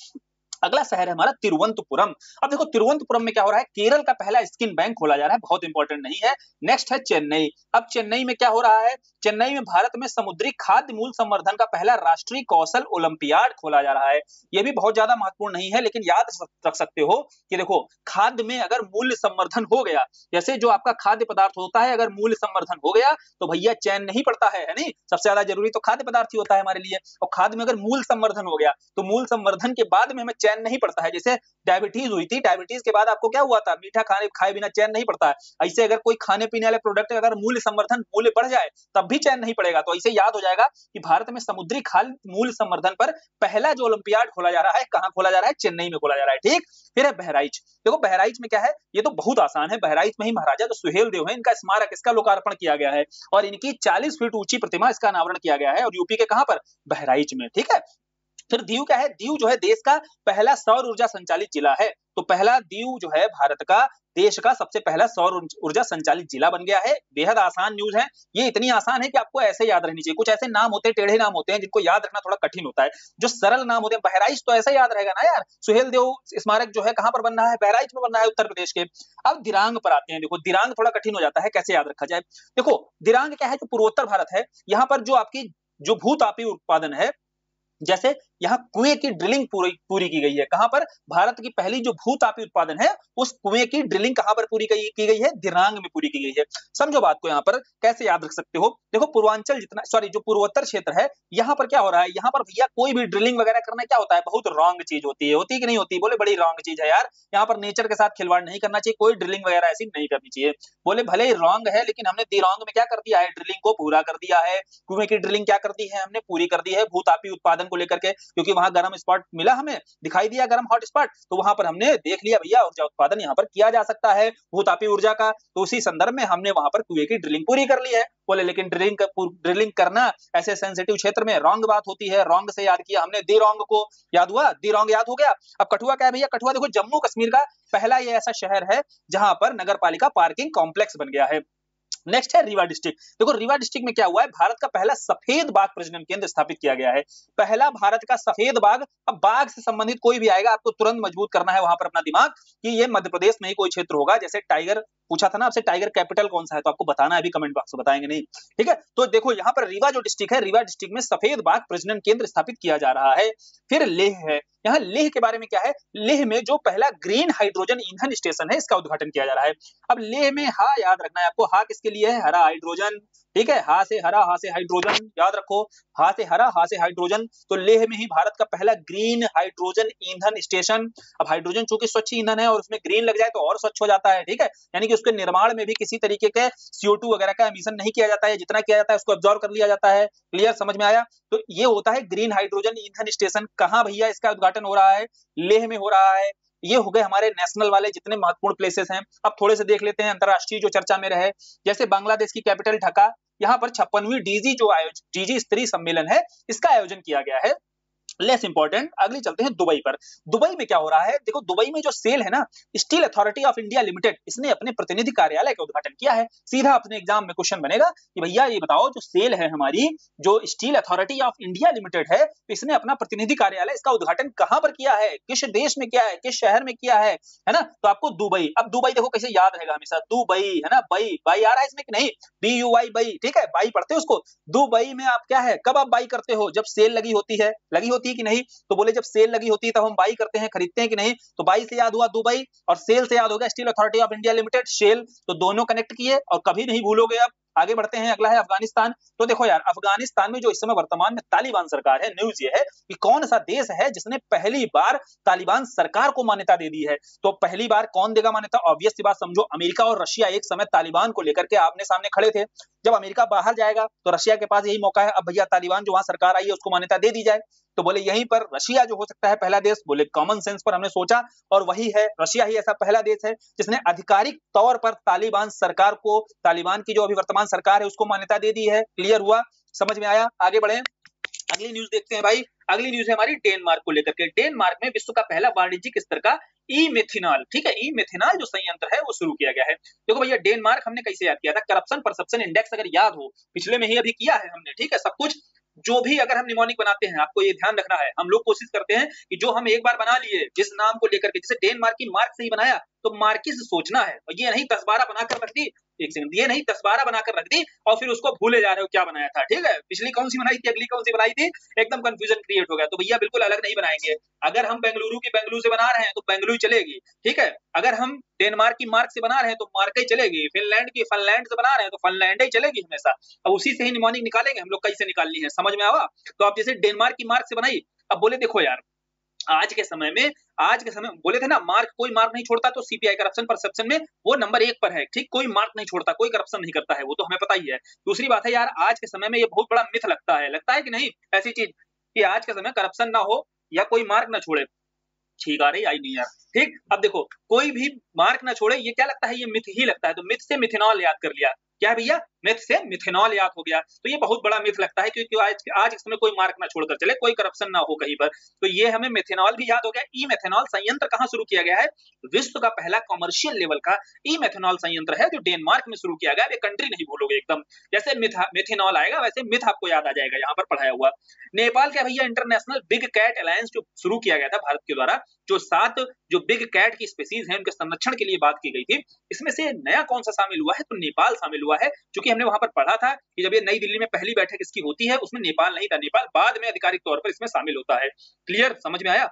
अगला शहर है हमारा तिरुवनंतपुरम। अब देखो तिरुवनंतपुरम में क्या हो रहा है, केरल का पहला स्किन बैंक खोला जा रहा है, बहुत इंपॉर्टेंट नहीं है। नेक्स्ट है चेन्नई। अब चेन्नई में क्या हो रहा है, चेन्नई में भारत में समुद्री खाद्य मूल संवर्धन का पहला राष्ट्रीय कौशल ओलंपियाड खोला जा रहा है। ये भी बहुत ज्यादा महत्वपूर्ण नहीं है, लेकिन याद रख सकते हो कि देखो खाद्य में अगर मूल्य संवर्धन हो गया, जैसे जो आपका खाद्य पदार्थ होता है, अगर मूल्य संवर्धन हो गया तो भैया चैन नहीं पड़ता है नहीं, सबसे ज्यादा जरूरी तो खाद्य पदार्थ ही होता है हमारे लिए। और खाद्य में अगर मूल संवर्धन हो गया, तो मूल संवर्धन के बाद में हमें चैन नहीं पड़ता है। जैसे डायबिटीज हुई थी, डायबिटीज के बाद आपको क्या हुआ था, मीठा खाए बिना चैन नहीं पड़ता है। ऐसे अगर कोई खाने पीने वाले प्रोडक्ट अगर मूल्य संवर्धन, मूल्य बढ़ जाए तब भी चैन नहीं पड़ेगा। तो ऐसे याद हो जाएगा कि भारत में समुद्री खाद्य मूल्य संवर्धन पर पहला जो ओलंपियाड खोला जा रहा है, कहां खोला जा रहा है, चेन्नई में खोला जा रहा है। ठीक, फिर है बहराइच। देखो बहराइच में क्या है, ये तो बहुत आसान है, बहराइच में ही महाराजा जो सुहेल देव है, इनका स्मारक, इसका लोकार्पण किया गया है, और इनकी 40 फीट ऊंची प्रतिमा, इसका अनावरण किया गया है, और यूपी के कहां पर, बहराइच में। ठीक है, फिर दीव क्या है, दीव जो है देश का पहला सौर ऊर्जा संचालित जिला है। तो पहला दीव जो है भारत का, देश का सबसे पहला सौर ऊर्जा संचालित जिला बन गया है। बेहद आसान न्यूज है, ये इतनी आसान है कि आपको ऐसे याद रहनी चाहिए। कुछ ऐसे नाम होते हैं, टेढ़े नाम होते हैं, जिनको याद रखना थोड़ा कठिन होता है। जो सरल नाम होते हैं, बहराइच तो ऐसे याद रहेगा ना यार, सुहेल देव स्मारक जो है कहां पर बन रहा है, बहराइच में बन रहा है, उत्तर प्रदेश के। अब दिरांग पर आते हैं। देखो दिरांग थोड़ा कठिन हो जाता है, कैसे याद रखा जाए। देखो दिरांग क्या है, जो पूर्वोत्तर भारत है, यहाँ पर जो आपकी जो भूतापीय उत्पादन है, जैसे यहाँ कुएं की ड्रिलिंग पूरी की गई है। कहां पर, भारत की पहली जो भूतापीय उत्पादन है, उस कुएं की ड्रिलिंग कहां पर पूरी की गई है, दिरांग में पूरी की गई है। समझो बात को, यहाँ पर कैसे याद रख सकते हो। देखो पूर्वांचल जितना, सॉरी जो पूर्वोत्तर क्षेत्र है, यहाँ पर क्या हो रहा है, यहाँ पर भैया कोई भी ड्रिलिंग वगैरह करना क्या होता है, बहुत रॉन्ग चीज होती है। होती कि नहीं होती, बोले बड़ी रॉन्ग चीज है यार। यहाँ पर नेचर के साथ खिलवाड़ नहीं करना चाहिए, कोई ड्रिलिंग वगैरह ऐसी नहीं करनी चाहिए। बोले भले ही रॉन्ग है, लेकिन हमने दिरांग में क्या कर दिया है, ड्रिलिंग को पूरा कर दिया है। कुएं की ड्रिलिंग क्या कर दी है, हमने पूरी कर दी है, भूतापीय उत्पादन को लेकर के, क्योंकि वहां गर्म स्पॉट मिला, हमें दिखाई दिया गर्म हॉट स्पॉट, तो वहां पर हमने देख लिया भैया ऊर्जा उत्पादन यहाँ पर किया जा सकता है, भूतापीय ऊर्जा का। तो उसी संदर्भ में हमने वहां पर कुएं की ड्रिलिंग पूरी कर ली है। बोले लेकिन ड्रिलिंग करना ऐसे सेंसिटिव क्षेत्र में रॉन्ग बात होती है, रॉन्ग से याद किया हमने, दिरोंग को याद हुआ, दिरोंग याद हो गया। अब कठुआ क्या है भैया, कठुआ देखो जम्मू कश्मीर का पहला ये ऐसा शहर है जहां पर नगर पालिका पार्किंग कॉम्प्लेक्स बन गया है। नेक्स्ट है रीवा डिस्ट्रिक्ट। देखो रीवा डिस्ट्रिक्ट में क्या हुआ है, भारत का पहला सफेद बाघ प्रजनन केंद्र स्थापित किया गया है। पहला भारत का सफेद बाघ। अब बाघ से संबंधित कोई भी आएगा, आपको तुरंत मजबूत करना है वहां पर अपना दिमाग कि ये मध्य प्रदेश में ही कोई क्षेत्र होगा। जैसे टाइगर पूछा था ना आपसे, टाइगर कैपिटल कौन सा है, तो आपको बताना है, अभी कमेंट बॉक्स में बताएंगे नहीं। ठीक है, तो देखो यहाँ पर रीवा जो डिस्ट्रिक्ट है, रीवा डिस्ट्रिक्ट में सफेद बाघ प्रजनन केंद्र स्थापित किया जा रहा है। फिर लेह है, यहाँ लेह के बारे में क्या है, लेह में जो पहला ग्रीन हाइड्रोजन ईंधन स्टेशन है, इसका उद्घाटन किया जा रहा है। अब लेह में हा याद रखना है आपको, हा किसके लिए है, हरा हाइड्रोजन। ठीक है, हा से हरा, हा से हाइड्रोजन याद रखो, हा से हरा, हा से हाइड्रोजन। तो लेह में ही भारत का पहला ग्रीन हाइड्रोजन ईंधन स्टेशन। अब हाइड्रोजन चूंकि स्वच्छ ईंधन है और उसमें ग्रीन लग जाए तो और स्वच्छ हो जाता है। ठीक है, यानी कि उसके निर्माण में भी किसी तरीके के CO2 वगैरह का एमिशन नहीं किया जाता है, जितना किया जाता है उसको एब्जॉर्ब कर लिया जाता है। क्लियर, समझ में आया। तो ये होता है ग्रीन हाइड्रोजन ईंधन स्टेशन। कहां भैया इसका उद्घाटन हो रहा है, लेह में हो रहा है। ये हो गए हमारे नेशनल वाले जितने महत्वपूर्ण प्लेसेस हैं। अब थोड़े से देख लेते हैं अंतरराष्ट्रीय जो चर्चा में रहे। जैसे बांग्लादेश की कैपिटल ढाका, यहाँ पर 56वीं डीजी स्तरीय सम्मेलन है, इसका आयोजन किया गया है। Less important. अगली चलते हैं दुबई पर। दुबई में क्या हो रहा है, देखो दुबई में जो सेल है ना, steel Authority of India limited, इसने अपने प्रतिनिधि कार्यालय का उद्घाटन किया है। सीधा अपने एग्जाम में क्वेश्चन बनेगा कि भैया ये बताओ, जो सेल है हमारी, जो steel Authority of India limited है, इसने अपना प्रतिनिधि कार्यालय, इसका उद्घाटन कहां पर किया है, किस देश में किया है, किस शहर में किया है ना? तो आपको दुबई, अब दुबई देखो कैसे याद रहेगा हमेशा, दुबई है ना, बई बाई आ रहा है इसमें कि नहीं, BUI बई, ठीक है, बाई पढ़ते हो उसको। दुबई में आप क्या है, कब आप बाई करते हो, जब सेल लगी होती है कि नहीं? तो बोले जब सेल लगी होती है तब हम बाई करते हैं, खरीदते हैं कि नहीं? तो बाई से याद हुआ दुबई, और सेल से याद हो गया स्टील अथॉरिटी ऑफ इंडिया लिमिटेड, शेल। तो दोनों कनेक्ट किए और कभी नहीं भूलोगे। अब आगे बढ़ते हैं, अगला है अफगानिस्तान। तो देखो यार, अफगानिस्तान में जो इस समय वर्तमान में तालिबान सरकार है, न्यूज ये है कि कौन सा देश है जिसने पहली बार तालिबान सरकार को मान्यता दे दी है। तो पहली बार कौन देगा मान्यता? ऑब्वियस सी बात समझो, अमेरिका और रशिया एक समय तालिबान को लेकर के आमने सामने खड़े थे। जब अमेरिका बाहर जाएगा तो रशिया के पास यही मौका है, अब भैया तालिबान जो वहां सरकार आई है उसको मान्यता दे दी जाए। तो बोले यहीं पर रशिया जो हो सकता है पहला देश, बोले कॉमन सेंस पर हमने सोचा और वही है, रशिया ही ऐसा पहला देश है जिसने आधिकारिक तौर पर तालिबान सरकार को, तालिबान की जो अभी वर्तमान सरकार है उसको मान्यता दे दी है। क्लियर हुआ, समझ में आया? आगे बढ़े, अगली न्यूज देखते हैं भाई। अगली न्यूज है हमारी डेनमार्क को लेकर के। डेनमार्क में विश्व का पहला वाणिज्यिक स्तर का ई मेथिनॉल, ठीक है, ई मेथिनॉल जो संयंत्र है वो शुरू किया गया है। देखो भैया, डेनमार्क हमने कैसे याद किया था, करप्शन परसेप्शन इंडेक्स अगर याद हो, पिछले में ही अभी किया है हमने, ठीक है, सब कुछ। जो भी अगर हम निमोनिक बनाते हैं, आपको ये ध्यान रखना है, हम लोग कोशिश करते हैं कि जो हम एक बार बना लिए जिस नाम को लेकर के, जैसे डेनमार्क की मार्क से ही बनाया, तो मार्किस सोचना है, और ये नहीं 10-12 बनाकर रख दी, एक सेकंड, ये नहीं 10-12 बनाकर रख दी और फिर उसको भूले जा रहे हो क्या बनाया था, ठीक है, पिछली कौन सी बनाई थी, अगली कौन सी बनाई थी, एकदम कंफ्यूजन क्रिएट हो गया। तो भैया बिल्कुल अलग नहीं बनाएंगे। अगर हम बेंगलुरु की बेंगलुरु से बना रहे हैं तो बेंगलुरु चलेगी, ठीक है। अगर हम डेनमार्क की मार्क से बना रहे हैं तो मार्क ही चलेगी, फिनलैंड की फिनलैंड से बना रहे हैं तो फिनलैंड ही चलेगी हमेशा। अब उसी से ही निमोनिक निकालेंगे हम लोग, कैसे निकालनी है, समझ में आवा? तो आप जैसे डेनमार्क की मार्क से बनाई, अब बोले देखो यार, आज के समय बोले थे ना, मार्क कोई मार्क नहीं छोड़ता, तो सीपीआई करप्शन परसेप्शन में वो नंबर 1 पर है, ठीक, कोई मार्क नहीं छोड़ता, कोई करप्शन नहीं करता है, वो तो हमें पता ही है। दूसरी बात है यार, आज के समय में ये बहुत बड़ा मिथ लगता है कि नहीं, ऐसी चीज कि आज के समय करप्शन ना हो या कोई मार्क ना छोड़े। ठीक आ रही, आई नहीं यार, ठीक। अब देखो, कोई भी मार्क ना छोड़े, ये क्या लगता है, ये मिथ ही लगता है। तो मिथ से मिथेनॉल याद कर लिया, क्या है भैया, मिथ से मिथेनॉल याद हो गया। तो ये बहुत बड़ा मिथ लगता है, क्योंकि आज इस समय कोई मार्क ना छोड़कर चले, कोई करप्शन ना हो कहीं पर। तो ये हमें मिथेनॉल भी याद हो गया। ई मेथेनॉल संयंत्र कहां शुरू किया गया है? विश्व का पहला कमर्शियल लेवल का ई मेथेनॉल संयंत्र है जो डेनमार्क में शुरू किया गया। ये कंट्री नहीं भूलोगे एकदम, जैसे मिथेनॉल आएगा वैसे मिथ आपको याद आ जाएगा यहाँ पर पढ़ाया हुआ। नेपाल का भैया इंटरनेशनल बिग कैट अलायंस जो शुरू किया गया था भारत के द्वारा, जो 7 जो बिग कैट की स्पीसीज हैं उनके संरक्षण के लिए बात की गई थी, इसमें से नया कौन सा शामिल हुआ है? तो नेपाल शामिल हुआ है। क्योंकि हमने वहां पर पढ़ा था कि जब ये नई दिल्ली में पहली बैठक इसकी होती है, उसमें नेपाल नहीं था, नेपाल बाद में आधिकारिक तौर पर इसमें शामिल होता है। क्लियर, समझ में आया?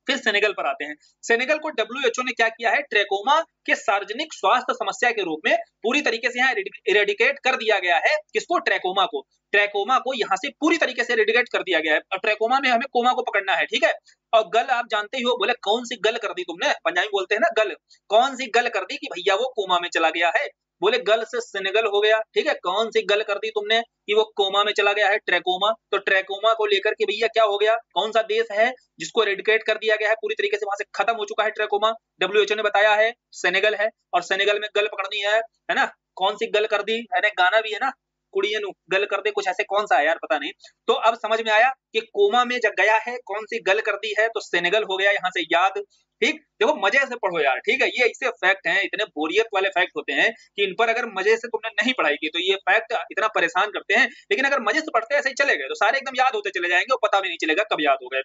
फिर सेनेगल पर आते हैं। सेनेगल को डब्ल्यूएचओ ने क्या किया है, ट्रैकोमा के सार्वजनिक स्वास्थ्य समस्या के रूप में पूरी तरीके से यहाँ इरेडिकेट कर दिया गया है। किसको? ट्रैकोमा को यहाँ से पूरी तरीके से इरेडिकेट कर दिया गया है। और ट्रैकोमा में हमें कोमा को पकड़ना है, ठीक है। और गल आप जानते ही हो, बोले कौन सी गल कर दी तुमने, पंजाबी बोलते हैं ना गल, कौन सी गल कर दी कि भैया वो कोमा में चला गया है? बोले गल से सेनेगल हो गया, ठीक है। कौन सी गल कर दी तुमने कि वो कोमा में चला गया है? ट्रैकोमा। तो ट्रैकोमा को लेकर के भैया क्या हो गया, कौन सा देश है जिसको एरेडिकेट कर दिया गया है, पूरी तरीके से वहां से खत्म हो चुका है ट्रैकोमा? डब्ल्यूएचओ ने बताया है सेनेगल है, और सेनेगल में गल पकड़नी है ना। कौन सी गल कर दी, है गाना भी है ना, कुड़ियन गल कर दे, कुछ ऐसे, कौन सा है यार पता नहीं। तो अब समझ में आया कि कोमा में जब गया है, कौन सी गल कर दी है, तो सेनेगल हो गया यहाँ से याद, ठीक। देखो मजे से पढ़ो यार, ठीक है, ये ऐसे फैक्ट हैं, इतने बोरियत वाले फैक्ट होते हैं कि इन पर अगर मजे से तुमने नहीं पढ़ाई की तो ये फैक्ट इतना परेशान करते हैं। लेकिन अगर मजे से पढ़ते ऐसे ही चले गए तो सारे एकदम याद होते चले जाएंगे और पता भी नहीं चलेगा कब याद हो गए।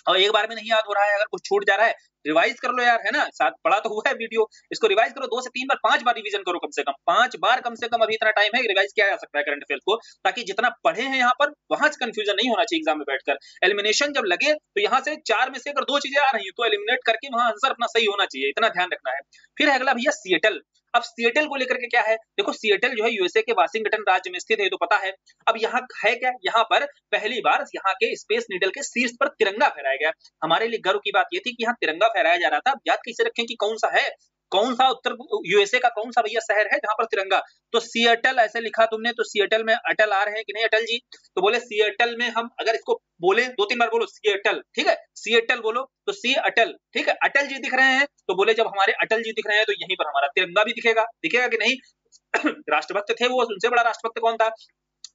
और एक बार में नहीं याद हो रहा है, अगर कुछ छूट जा रहा है रिवाइज कर लो यार, है ना, साथ पढ़ा तो हुआ है वीडियो, इसको रिवाइज करो, 2 से 3 बार 5 बार रिवीजन करो, कम से कम 5 बार, कम से कम अभी इतना टाइम है कि रिवाइज किया जा सकता है करंट अफेयर्स को, ताकि जितना पढ़े हैं यहाँ पर वहां से कंफ्यूजन नहीं होना चाहिए एग्जाम में बैठकर। एलिमिनेशन जब लगे तो यहाँ से 4 में से अगर 2 चीजें आ रही है तो एलिमिनेट करके वहां आंसर अपना सही होना चाहिए, इतना ध्यान रखना है। फिर अगला भैया सिएटल। अब सिएटल को लेकर के क्या है, देखो सिएटल जो है यूएसए के वाशिंगटन राज्य में स्थित है, तो पता है। अब यहाँ है क्या, यहाँ पर पहली बार यहाँ के स्पेस नीडल के शीर्ष पर तिरंगा फहराया गया। हमारे लिए गर्व की बात यह थी कि यहाँ तिरंगा फहराया जा रहा था। याद कैसे रखें कि कौन सा है, कौन सा उत्तर यूएसए का कौन सा भैया शहर है जहां पर तिरंगा? तो सिएटल ऐसे लिखा तुमने, तो सिएटल में अटल आ रहे हैं कि नहीं अटल जी? तो बोले सिएटल में हम अगर इसको बोले 2-3 बार बोलो सिएटल, ठीक है, सिएटल बोलो तो सी अटल, ठीक है। अटल जी दिख रहे हैं तो बोले जब हमारे अटल जी दिख रहे हैं तो यहीं पर हमारा तिरंगा भी दिखेगा, दिखेगा कि नहीं? राष्ट्रभक्त थे वो, उनसे बड़ा राष्ट्रभक्त कौन था?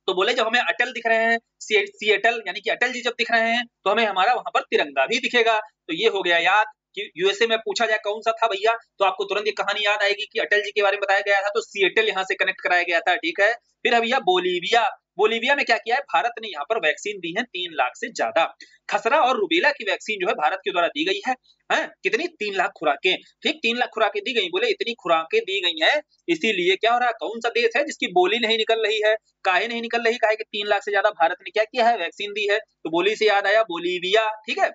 तो बोले जब हमें अटल दिख रहे हैं, सिएटल यानी कि अटल जी जब दिख रहे हैं तो हमें हमारा वहां पर तिरंगा भी दिखेगा। तो ये हो गया याद कि यूएसए में पूछा जाए कौन सा था भैया, तो आपको तुरंत ये कहानी याद आएगी कि अटल जी के बारे में बताया गया था, तो सिएटल यहाँ से कनेक्ट कराया गया था। ठीक है, फिर है भैया बोलीविया। बोलीविया में क्या किया है, भारत ने यहाँ पर वैक्सीन दी है 3 लाख से ज्यादा। खसरा और रुबेला की वैक्सीन जो है भारत के द्वारा दी गई है। कितनी 3 लाख खुराकें, ठीक 3 लाख खुराकें दी गई। बोले इतनी खुराकें दी गई हैं, इसीलिए क्या हो रहा है, कौन सा देश है जिसकी बोली नहीं निकल रही है, काहे नहीं निकल रही, काहे कि 3 लाख से ज्यादा भारत ने क्या किया है, वैक्सीन दी है। तो बोली से याद आया बोलीविया। ठीक है,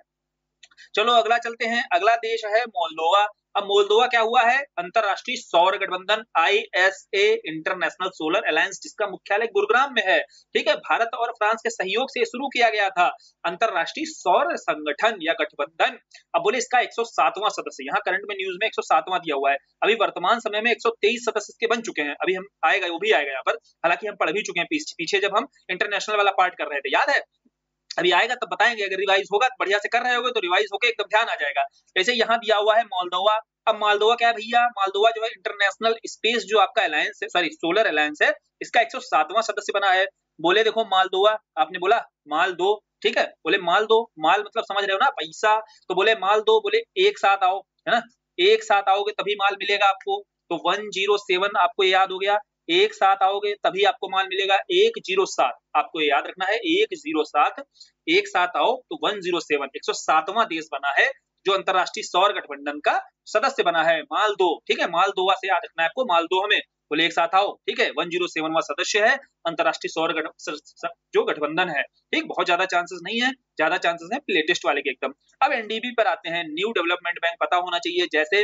चलो अगला चलते हैं। अगला देश है मोल्दोवा। अब मोल्दोवा क्या हुआ है, अंतरराष्ट्रीय सौर गठबंधन ISA इंटरनेशनल सोलर अलायंस, जिसका मुख्यालय गुरुग्राम में है। ठीक है, भारत और फ्रांस के सहयोग से शुरू किया गया था अंतरराष्ट्रीय सौर संगठन या गठबंधन। अब बोले इसका 107वां सदस्य, यहाँ करंट में न्यूज में 107वां दिया हुआ है। अभी वर्तमान समय में 123 सदस्य इसके बन चुके हैं। अभी हम आएगा, वो भी आएगा यहाँ पर, हालांकि हम पढ़ भी चुके हैं पीछे जब हम इंटरनेशनल वाला पार्ट कर रहे थे, याद है। अभी आएगा तब बताएंगे, अगर रिवाइज होगा बढ़िया से कर रहे होगे तो रिवाइज होके एकदम ध्यान आ जाएगा। जैसे यहाँ दिया हुआ है मोल्दोवा। अब मोल्दोवा क्या है भैया, मोल्दोवा जो है इंटरनेशनल स्पेस जो आपका अलायंस है, सॉरी सोलर अलायंस है, इसका 107वां सदस्य बना है। बोले देखो मोल्दोवा, आपने बोला माल दो, ठीक है, बोले माल दो, माल मतलब समझ रहे हो ना, पैसा। तो बोले माल दो, बोले एक साथ आओ, है ना, एक साथ आओगे तभी माल मिलेगा आपको। तो 107 आपको याद हो गया, एक साथ आओगे तभी आपको माल मिलेगा। 107 आपको याद रखना है, 107, एक साथ आओ तो 107, 107वां देश बना है जो अंतरराष्ट्रीय सौर गठबंधन का सदस्य बना है। मालदो, ठीक है, मालदोवा से याद रखना है आपको, मालदो हमें, बोले एक साथ आओ, ठीक है, 107वां सदस्य है अंतरराष्ट्रीय सौर जो गठबंधन है। ठीक, बहुत ज्यादा चांसेस नहीं है, ज्यादा चांसेस है लेटेस्ट वाले के एकदम। अब एनडीबी पर आते हैं, न्यू डेवलपमेंट बैंक पता होना चाहिए। जैसे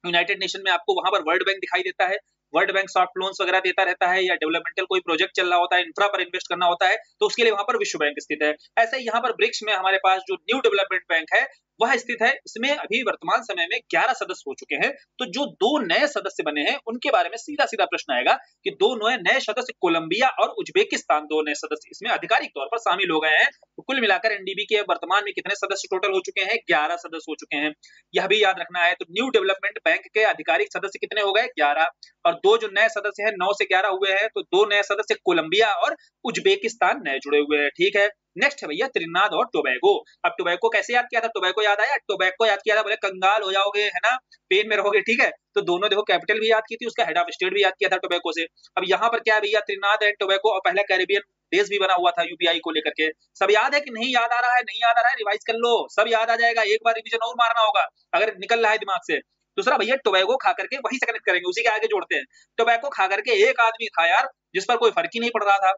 यूनाइटेड नेशन में आपको वहां पर वर्ल्ड बैंक दिखाई देता है, वर्ल्ड बैंक सॉफ्ट लोन्स वगैरह देता रहता है, या डेवलपमेंटल कोई प्रोजेक्ट चल रहा होता है, इंफ्रा पर इन्वेस्ट करना होता है, तो उसके लिए वहां पर विश्व बैंक स्थित है। ऐसे ही यहाँ पर ब्रिक्स में हमारे पास जो न्यू डेवलपमेंट बैंक है वह स्थित है। इसमें अभी वर्तमान समय में 11 सदस्य हो चुके हैं। तो जो 2 नए सदस्य बने हैं उनके बारे में सीधा सीधा प्रश्न आएगा कि 2 नए सदस्य कोलंबिया और उज्बेकिस्तान, 2 नए सदस्य इसमें आधिकारिक तौर पर शामिल हो गए हैं। तो कुल मिलाकर एनडीबी के वर्तमान में कितने सदस्य टोटल हो चुके हैं, 11 सदस्य हो चुके हैं, यह भी याद रखना है। तो न्यू डेवलपमेंट बैंक के आधिकारिक सदस्य कितने हो गए, 11, और 2 जो नए सदस्य हैं 9 से 11 हुए हैं। तो 2 नए सदस्य कोलंबिया और उज्बेकिस्तान नए जुड़े हुए हैं। ठीक है, नेक्स्ट है भैया त्रिनाद और टोबैगो। अब टोबैगो कैसे याद किया था, टोबैगो याद आया, टोबैगो याद किया था, बोले कंगाल हो जाओगे, है ना, पेन में रहोगे। ठीक है, तो दोनों देखो कैपिटल भी याद की थी, उसका हेड ऑफ स्टेट भी याद किया था टोबैगो से। अब यहाँ पर क्या है भैया, त्रिनाद एंड टोबैगो, और पहला कैरिबियन देश भी बना हुआ था यूपीआई को लेकर के। सब याद है कि नहीं याद आ रहा है, नहीं याद आ रहा है, रिवाइज कर लो, सब याद आ जाएगा, एक बार रिवीजन और मारना होगा अगर निकल रहा है दिमाग से। दूसरा भैया टोबैगो खा करके, वही से कनेक्ट करेंगे, उसी के आगे जोड़ते हैं। टोबैगो खा करके एक आदमी था यार जिस पर कोई फर्क ही नहीं पड़ रहा था।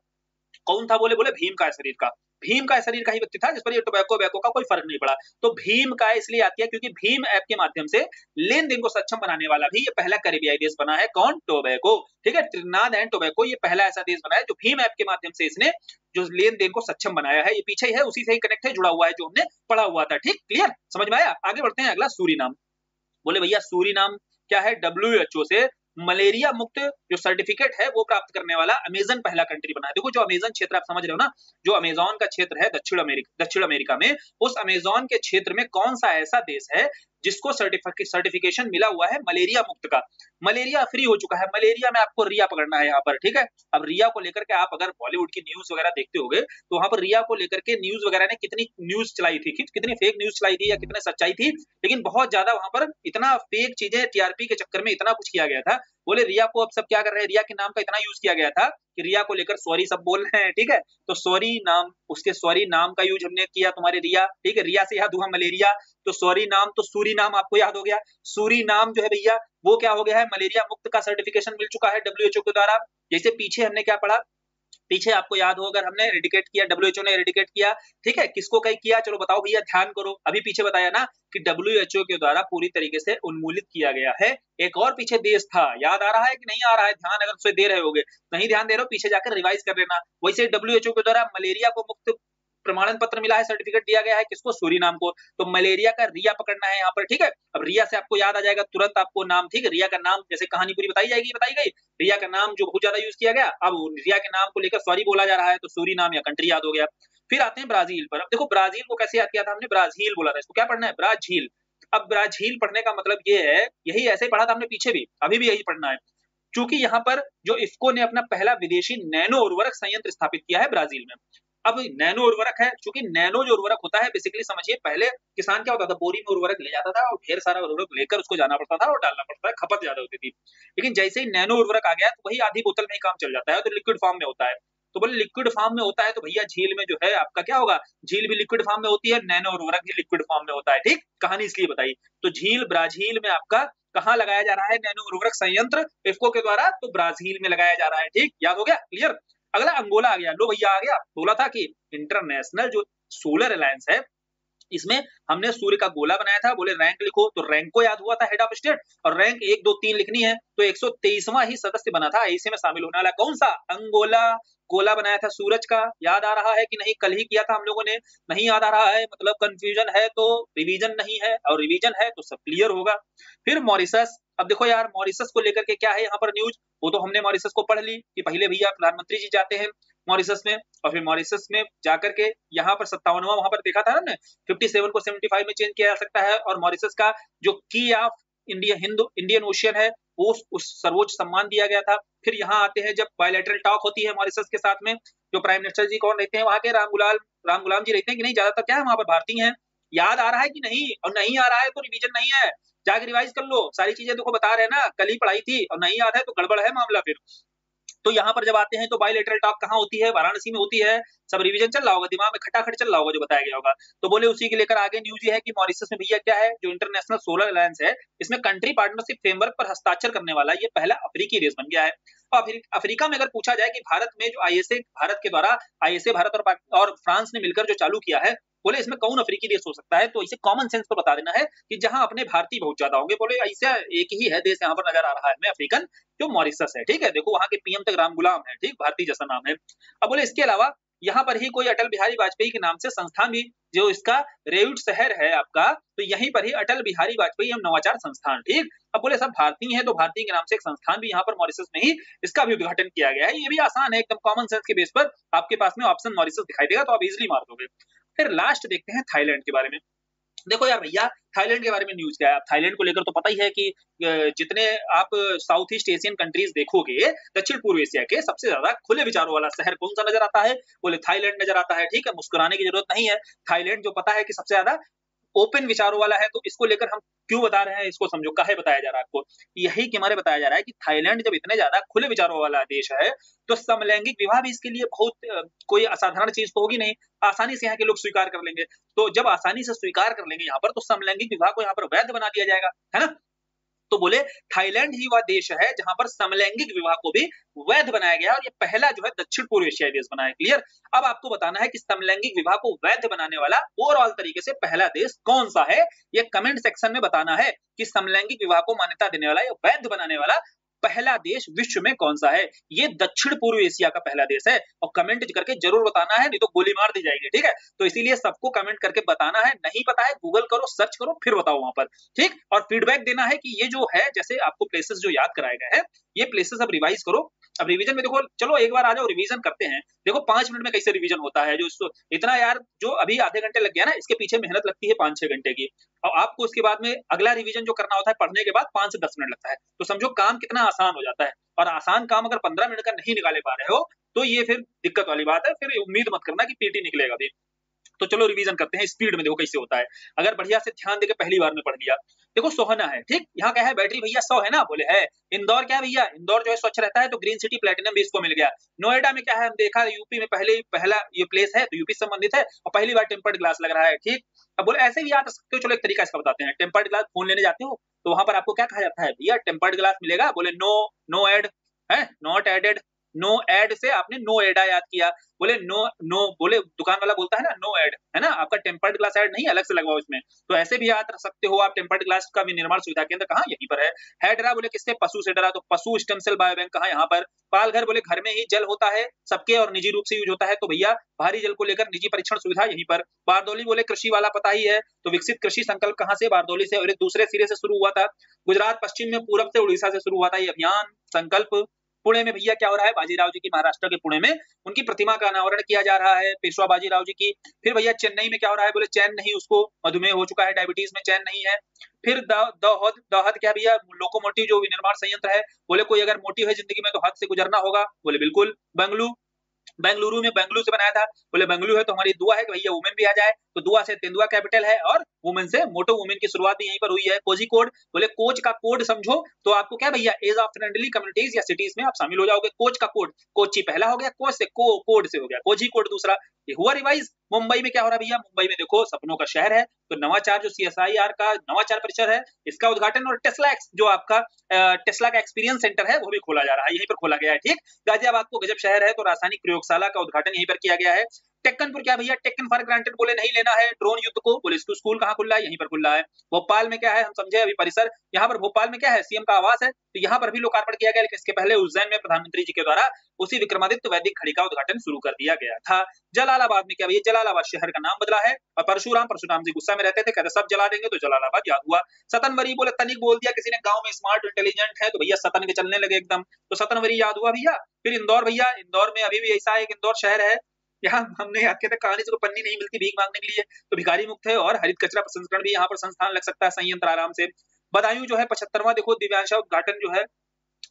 कौन था, बोले भीम का शरीर का, भीम का शरीर का ही व्यक्ति था जिस पर ये टोबैको का कोई फर्क नहीं पड़ा। तो भीम का इसलिए आती है क्योंकि भीम ऐप के माध्यम से लेन देन को सक्षम बनाने वाला भी ये पहला कैरिबियाई देश बना है। कौन, टोबैको। ठीक है, त्रिनाद एंड टोबैको ये पहला ऐसा देश बना है जो भीम ऐप के माध्यम से इसने जो लेन देन को सक्षम बनाया है। ये पीछे ही है, उसी से ही कनेक्ट है, जुड़ा हुआ है, जो हमने पढ़ा हुआ था। ठीक, क्लियर, समझ में आया। आगे बढ़ते हैं, अगला सूरीनाम। बोले भैया सूरीनाम क्या है, WHO से मलेरिया मुक्त जो सर्टिफिकेट है वो प्राप्त करने वाला अमेजन पहला कंट्री बना है। देखो जो अमेजन क्षेत्र आप समझ रहे हो ना, जो अमेजन का क्षेत्र है दक्षिण अमेरिका में, उस अमेजन के क्षेत्र में कौन सा ऐसा देश है जिसको सर्टिफिकेशन मिला हुआ है मलेरिया मुक्त का, मलेरिया फ्री हो चुका है। मलेरिया में आपको रिया पकड़ना है यहाँ पर। ठीक है, अब रिया को लेकर के आप अगर बॉलीवुड की न्यूज वगैरह देखते होंगे तो वहां पर रिया को लेकर के न्यूज वगैरह ने कितनी न्यूज चलाई थी, कितनी फेक न्यूज चलाई थी या कितने सच्चाई थी, लेकिन बहुत ज्यादा वहां पर इतना फेक चीजें टीआरपी के चक्कर में इतना कुछ किया गया था। बोले रिया को अब सब क्या कर रहे हैं, रिया के नाम का इतना यूज किया गया था कि रिया को लेकर सॉरी सब बोल रहे हैं। ठीक है, तो सॉरी नाम, उसके सॉरी नाम का यूज हमने किया, तुम्हारे रिया। ठीक है, रिया से याद हुआ मलेरिया, तो सॉरी नाम, तो सूरी नाम आपको याद हो गया। सूरी नाम जो है भैया वो क्या हो गया है, मलेरिया मुक्त का सर्टिफिकेशन मिल चुका है WHO के द्वारा। जैसे पीछे हमने क्या पढ़ा, पीछे आपको याद हो अगर हमने एरिडिकेट किया, WHO ने एरिडिकेट किया। ठीक है, किसको कहीं किया, चलो बताओ भैया, ध्यान करो। अभी पीछे बताया ना कि WHO के द्वारा पूरी तरीके से उन्मूलित किया गया है। एक और पीछे देश था, याद आ रहा है कि नहीं आ रहा है, ध्यान अगर दे रहे होगे, नहीं ध्यान दे रहे हो पीछे जाकर रिवाइज कर लेना। वैसे WHO के द्वारा मलेरिया को मुक्त प्रमाणन पत्र मिला है, सर्टिफिकेट दिया गया है, किसको, सूरीनाम को। तो मलेरिया का रिया पकड़ना है यहाँ पर। ठीक है, अब रिया से आपको याद आ जाएगा तुरंत आपको नाम। ठीक है, रिया का नाम जैसे कहानी पूरी बताई जाएगी, बताई गई, रिया का नाम जो बहुत ज्यादा यूज किया गया, अब रिया के नाम को लेकर सॉरी बोला जा रहा है, तो सूरीनाम या कंट्री याद हो गया। फिर आते हैं ब्राजील पर। अब देखो ब्राजील को कैसे याद किया था हमने, ब्राजील बोला था, इसको क्या पढ़ना है, ब्राजील। अब ब्राजील पढ़ने का मतलब ये है, यही ऐसे पढ़ा था हमने पीछे भी, अभी भी यही पढ़ना है। चूंकि यहाँ पर जो इफ्को ने अपना पहला विदेशी नैनो उर्वरक संयंत्र स्थापित किया है ब्राजील में। अब नैनो उर्वरक है, चूंकि नैनो जो उर्वरक होता है बेसिकली समझिए, पहले किसान क्या होता था, बोरी में उर्वरक ले जाता था और ढेर सारा उर्वरक लेकर उसको जाना पड़ता था और डालना पड़ता था, खपत ज्यादा होती थी। लेकिन जैसे ही नैनो उर्वरक आ गया तो वही आधी बोतल में ही काम चल जाता है, तो लिक्विड फॉर्म में होता है। तो बोले लिक्विड फॉर्म में होता है तो भैया झील में जो है आपका क्या होगा, झील भी लिक्विड फॉर्म में होती है, नैनो उर्वरक भी लिक्विड फॉर्म में होता है। ठीक, कहानी इसलिए बताई। तो झील ब्राजील में आपका कहाँ लगाया जा रहा है नैनो उर्वरक संयंत्र इफ्को के द्वारा, तो ब्राजील में लगाया जा रहा है। ठीक, याद हो गया, क्लियर। अगला अंगोला आ गया। लो भैया आ गया, बोला था कि इंटरनेशनल जो सोलर अलायंस है इसमें हमने सूर्य का गोला बनाया था, बोले रैंक लिखो, तो रैंक को याद हुआ था हेड ऑफ स्टेट, और रैंक 1 2 3 लिखनी है तो 123वां ही सदस्य बना था ऐसे में शामिल होने वाला कौन सा, अंगोला। गोला बनाया था सूरज का, याद आ रहा है कि नहीं, कल ही किया था हम लोगों ने, नहीं याद आ रहा है मतलब कंफ्यूजन है तो रिवीजन नहीं है, और रिवीजन है तो सब क्लियर होगा। फिर मॉरिशस। अब देखो यार मॉरिशस को लेकर के क्या है यहाँ पर न्यूज, वो तो हमने मॉरिशस को पढ़ ली कि पहले भैया प्रधानमंत्री जी जाते हैं मॉरिशस में, और फिर मॉरिशस में जाकर के यहाँ पर 57वां वहां पर देखा था ना, 57 को 75 में चेंज किया जा सकता है, और मॉरिशस का जो की ऑफ इंडियन ओशियन है वो उस सर्वोच्च सम्मान दिया गया था। फिर यहाँ आते हैं जब बायलैटरल टॉक होती है मॉरिशस के साथ में, जो प्राइम मिनिस्टर जी कौन रहते हैं वहां के, राम गुलाम जी रहते हैं कि नहीं, ज्यादातर क्या है वहां पर भारतीय हैं। याद आ रहा है कि नहीं, और नहीं आ रहा है तो रिवीजन नहीं है, जाके रिवाइज कर लो, सारी चीजें देखो बता रहे हैं ना, कल ही पढ़ाई थी, और नहीं याद है तो गड़बड़ है मामला फिर। तो यहाँ पर जब आते हैं तो बायलैटरल टॉक कहाँ होती है, वाराणसी में होती है। सब रिवीजन चल रहा होगा, दिमाग में खटाखट चल रहा होगा जो बताया गया होगा। तो बोले उसी के लेकर आगे न्यूज ये है कि मॉरिशस में भैया क्या है, जो इंटरनेशनल सोलर अलायंस है इसमें कंट्री पार्टनरशिप फ्रेमवर्क पर हस्ताक्षर करने वाला ये पहला अफ्रीकी देश बन गया है। और अफ्रीका में अगर पूछा जाए कि भारत में जो आईएसए भारत के द्वारा आईएसए भारत और फ्रांस ने मिलकर जो चालू किया है, बोले इसमें कौन अफ्रीकी देश हो सकता है, तो इसे कॉमन सेंस पर बता देना है कि जहां अपने भारतीय बहुत ज्यादा होंगे। बोले ऐसा एक ही है देश यहाँ पर नजर आ रहा है हमें अफ्रीकन, जो मॉरिशस है। ठीक है, देखो वहां के पीएम तक राम गुलाम है, ठीक, भारतीय जैसा नाम है। अब बोले इसके अलावा यहाँ पर ही कोई अटल बिहारी वाजपेयी के नाम से संस्थान भी, जो इसका रेउट शहर है आपका, तो यहीं पर ही अटल बिहारी वाजपेयी एवं नवाचार संस्थान। ठीक, अब बोले सब भारतीय हैं तो भारतीय के नाम से एक संस्थान भी यहाँ पर मॉरिशस में ही इसका भी उद्घाटन किया गया है। ये भी आसान है एकदम, कॉमन सेंस के बेस पर आपके पास में ऑप्शन मॉरिशस दिखाई देगा तो आप इजिली मार दोगे। फिर लास्ट देखते हैं थाईलैंड के बारे में। देखो यार भैया थाईलैंड के बारे में न्यूज क्या है, थाईलैंड को लेकर तो पता ही है कि जितने आप साउथ ईस्ट एशियन कंट्रीज देखोगे, दक्षिण पूर्व एशिया के सबसे ज्यादा खुले विचारों वाला शहर कौन सा नजर आता है, बोले थाईलैंड नजर आता है। ठीक है, मुस्कुराने की जरूरत नहीं है, थाईलैंड जो पता है कि सबसे ज्यादा ओपन विचारों वाला है। तो इसको लेकर हम क्यों बता रहे हैं, इसको समझो काहे बताया जा रहा है आपको, यही कि हमारे बताया जा रहा है कि थाईलैंड जब इतने ज्यादा खुले विचारों वाला देश है तो समलैंगिक विवाह भी इसके लिए बहुत कोई असाधारण चीज तो होगी नहीं, आसानी से यहाँ के लोग स्वीकार कर लेंगे। तो जब आसानी से स्वीकार कर लेंगे यहाँ पर, तो समलैंगिक विवाह को यहाँ पर वैध बना दिया जाएगा, है ना। तो बोले थाईलैंड ही वह देश है जहां पर समलैंगिक विवाह को भी वैध बनाया गया, और ये पहला जो है दक्षिण पूर्व एशियाई देश बना है। क्लियर। अब आपको बताना है कि समलैंगिक विवाह को वैध बनाने वाला ओवरऑल तरीके से पहला देश कौन सा है, ये कमेंट सेक्शन में बताना है कि समलैंगिक विवाह को मान्यता देने वाला या वैध बनाने वाला पहला देश विश्व में कौन सा है। ये दक्षिण पूर्व एशिया का पहला देश है, और कमेंट करके जरूर बताना है, नहीं तो गोली मार दी जाएगी। ठीक है, तो इसीलिए सबको कमेंट करके बताना है, नहीं पता है गूगल करो, सर्च करो, फिर बताओ वहां पर। ठीक, और फीडबैक देना है कि ये जो है, जैसे आपको प्लेसेस जो याद कराए गए हैं, ये प्लेसेस अब रिवाइज करो। अब रिवीजन में देखो, चलो एक बार आ जाओ रिवीजन करते हैं। देखो 5 मिनट में कैसे रिवीजन होता है, जो इतना यार जो अभी आधे घंटे लग गया ना, इसके पीछे मेहनत लगती है 5-6 घंटे की, और आपको उसके बाद में अगला रिवीजन जो करना होता है पढ़ने के बाद 5 से 10 मिनट लगता है। तो समझो काम कितना आसान हो जाता है, और आसान काम अगर 15 मिनट का नहीं निकाले पा रहे हो तो ये फिर दिक्कत वाली बात है, फिर उम्मीद मत करना कि पीटी निकलेगा भी। तो चलो रिवीजन करते हैं स्पीड में, देखो कैसे होता है। अगर बढ़िया से ध्यान देके पहली बार में पढ़ लिया। देखो सोहना है, ठीक, यहाँ क्या है, बैटरी भैया 100 है ना, बोले है। इंदौर क्या है भैया, इंदौर जो है स्वच्छ रहता है तो ग्रीन सिटी प्लेटिनम भी इसको मिल गया। नोएडा में क्या है, हम देखा यूपी में पहला ये प्लेस है तो यूपी से संबंधित है, और पहली बार टेम्पर्ड ग्लास लग रहा है। ठीक, अब बोले ऐसे भी याद सकते हो, चलो एक तरीका इसका बताते हैं। टेम्पर्ड ग्लास फोन लेने जाते हो तो वहां पर आपको क्या कहा जाता है, भैया टेम्पर्ड ग्लास मिलेगा, बोले नो एड है, नॉट एडेड। नो एड से आपने नो एडा याद किया, बोले नो बोले दुकान वाला बोलता है ना नो एड, है ना, आपका टेम्पर्ड ग्लास ऐड नहीं, अलग से लगवाओ इसमें। तो ऐसे भी याद रख सकते हो आप। टेम्पर्ड ग्लास का भी निर्माण सुविधा केंद्र कहाँ, यहीं पर है डरा, बोले किससे, पशु से डरा, तो पशु स्टेम सेल बायो बैंक कहाँ, यहाँ पर। पालघर, बोले घर में ही जल होता है सबके और निजी रूप से यूज होता है, तो भैया भारी जल को लेकर निजी परीक्षण सुविधा यहीं पर। बारदौली, बोले कृषि वाला पता ही है, तो विकसित कृषि संकल्प कहाँ से, बारदौली से, और एक दूसरे सिरे से शुरू हुआ था। गुजरात पश्चिम में पूरब से, उड़ीसा से शुरू हुआ था ये अभियान संकल्प। पुणे में भैया क्या हो रहा है, बाजीराव जी की, महाराष्ट्र के पुणे में उनकी प्रतिमा का अनावरण किया जा रहा है, पेशवा बाजीराव जी की। फिर भैया चेन्नई में क्या हो रहा है, बोले चैन नहीं, उसको मधुमेह हो चुका है, डायबिटीज में चैन नहीं है। फिर दाहोद, दाहद क्या भैया, लोकोमोटिव जो विनिर्माण संयंत्र है, बोले कोई अगर मोटिव है जिंदगी में तो हद से गुजरना होगा, बोले बिल्कुल। बेंगलुरु में, बेंगलुरु से बनाया था, बोले बेंगलुरु है तो हमारी दुआ है कि भैया वुमेन भी आ जाए, तो दुआ से तेंदुआ कैपिटल है, और वुमेन से मोटो वुमेन की शुरुआत भी यहीं पर हुई है। कोझिकोड, बोले कोच का कोड समझो तो आपको क्या भैया, एज ऑफ फ्रेंडली कम्युनिटीज या सिटीज में आप शामिल हो जाओगे। कोच का कोड, कोची पहला हो गया, कोच से कोड से हो गया कोझिकोड दूसरा। ये हुआ रिवाइज। मुंबई में क्या हो रहा है भैया, मुंबई में देखो सपनों का शहर है, तो नवाचार जो CSIR का नवाचार परिसर है, इसका उद्घाटन, और टेस्ला जो आपका टेस्ला का एक्सपीरियंस सेंटर है वो भी खोला जा रहा है, यहीं पर खोला गया है। ठीक, गाजियाबाद को गजब शहर है, तो रासायनिक प्रयोगशाला का उद्घाटन यहीं पर किया गया है। टेक्कनपुर क्या भैया, टेक्कन फॉर ग्रांटेड, बोले नहीं लेना है ड्रोन युद्ध को, बोले इसको स्कूल कहाँ खुल रहा है, यहीं पर खुल रहा है। भोपाल में क्या है, हम समझे अभी परिसर, यहाँ पर भोपाल में क्या है, CM का आवास है, तो यहाँ पर भी लोकार्पण किया गया। लेकिन इसके पहले उज्जैन में प्रधानमंत्री जी के द्वारा उसी विक्रमादित्य वैदिक घड़ी का उद्घाटन शुरू कर दिया गया था। जलालाबाद में क्या भैया, जलालाबाद शहर का नाम बदला है, और परशुराम जी गुस्सा में रहते थे, कहते सब जला देंगे, तो जलालाबाद याद हुआ। सतनवरी, बोले तनिक बोल दिया किसी ने गांव में स्मार्ट इंटेलिजेंट है, तो भैया सतन के चलने लगे एकदम, तो सतनवरी याद हुआ भैया। फिर इंदौर भैया, इंदौर में अभी भी ऐसा एक इंदौर शहर है, यहाँ हमने याद किया था, कहानी से कोई पन्नी नहीं मिलती भीख मांगने के लिए, तो भिखारी मुक्त है, और हरित कचरा प्रसंस्करण भी यहाँ पर संस्थान लग सकता है, संयंत्र आराम से। बदायूं जो है 75वां, देखो दिव्यांशा उद्घाटन जो है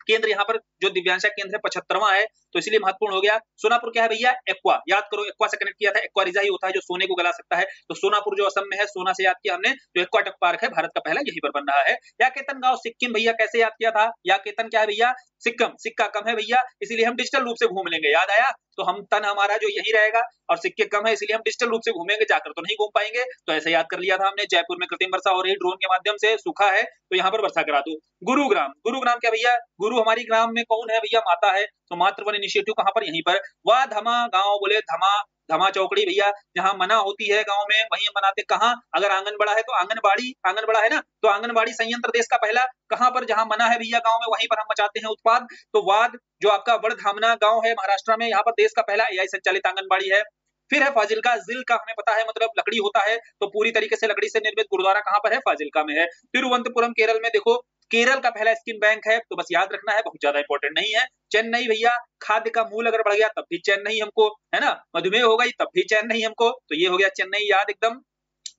केंद्र, यहाँ पर जो दिव्यांशा केंद्र है 75वां है, तो इसलिए महत्वपूर्ण हो गया। सोनापुर क्या है भैया, एक्वा, याद करो, एक्वा से कनेक्ट किया था, एक्वा रिजा ही होता है जो सोने को गला सकता है, तो सोनापुर जो असम में है, सोना से याद किया हमने, जो एक्वा टेक पार्क है भारत का पहला, यहीं पर बन रहा है। याकेतन गांव सिक्किम भैया, कैसे याद किया था, याकेतन क्या है भैया, सिक्किम, सिक्का कम है भैया, इसीलिए हम डिजिटल रूप से घूम लेंगे, याद आया, तो हम तन हमारा जो यही रहेगा, और सिक्के कम है इसलिए हम डिजिटल रूप से घूमेंगे, जाकर तो नहीं घूम पाएंगे, तो ऐसे याद कर लिया था हमने। जयपुर में कृत्रिम वर्षा हो रही ड्रोन के माध्यम से, सूखा है तो यहाँ पर वर्षा करा दो। गुरुग्राम, गुरुग्राम क्या भैया, गुरु हमारी ग्राम में कौन है भैया, माता है, तो मातृवन इनिशिएटिव कहाँ पर, यहीं पर। वाह धमा गांव, बोले धमा, धमा चौकड़ी भैया, जहाँ मना होती है गांव में वहीं मनाते, कहाँ, अगर आंगन बड़ा है तो आंगनबाड़ी, आंगन बड़ा है ना, तो आंगनबाड़ी संयंत्र देश का पहला, कहाँ पर, जहाँ मना है भैया गांव में वहीं पर हम मचाते हैं उत्पाद। तो वाद जो आपका वड़धामना गांव है महाराष्ट्र में, यहाँ पर देश का पहला AI संचालित आंगनबाड़ी है। फिर है फाजिल्का, जिल का हमें पता है मतलब लकड़ी होता है, तो पूरी तरीके से लकड़ी से निर्मित गुरुद्वारा कहाँ पर है, फाजिल्का में है। तिरुवनंतपुरम केरल में, देखो केरल का पहला स्किन बैंक है, तो बस याद रखना है, बहुत ज्यादा इंपॉर्टेंट नहीं है। चेन्नई भैया, खाद्य का मूल अगर बढ़ गया तब भी चैन नहीं हमको, है ना, मधुमेह हो गई तब भी चैन नहीं हमको, तो ये हो गया चेन्नई याद एकदम।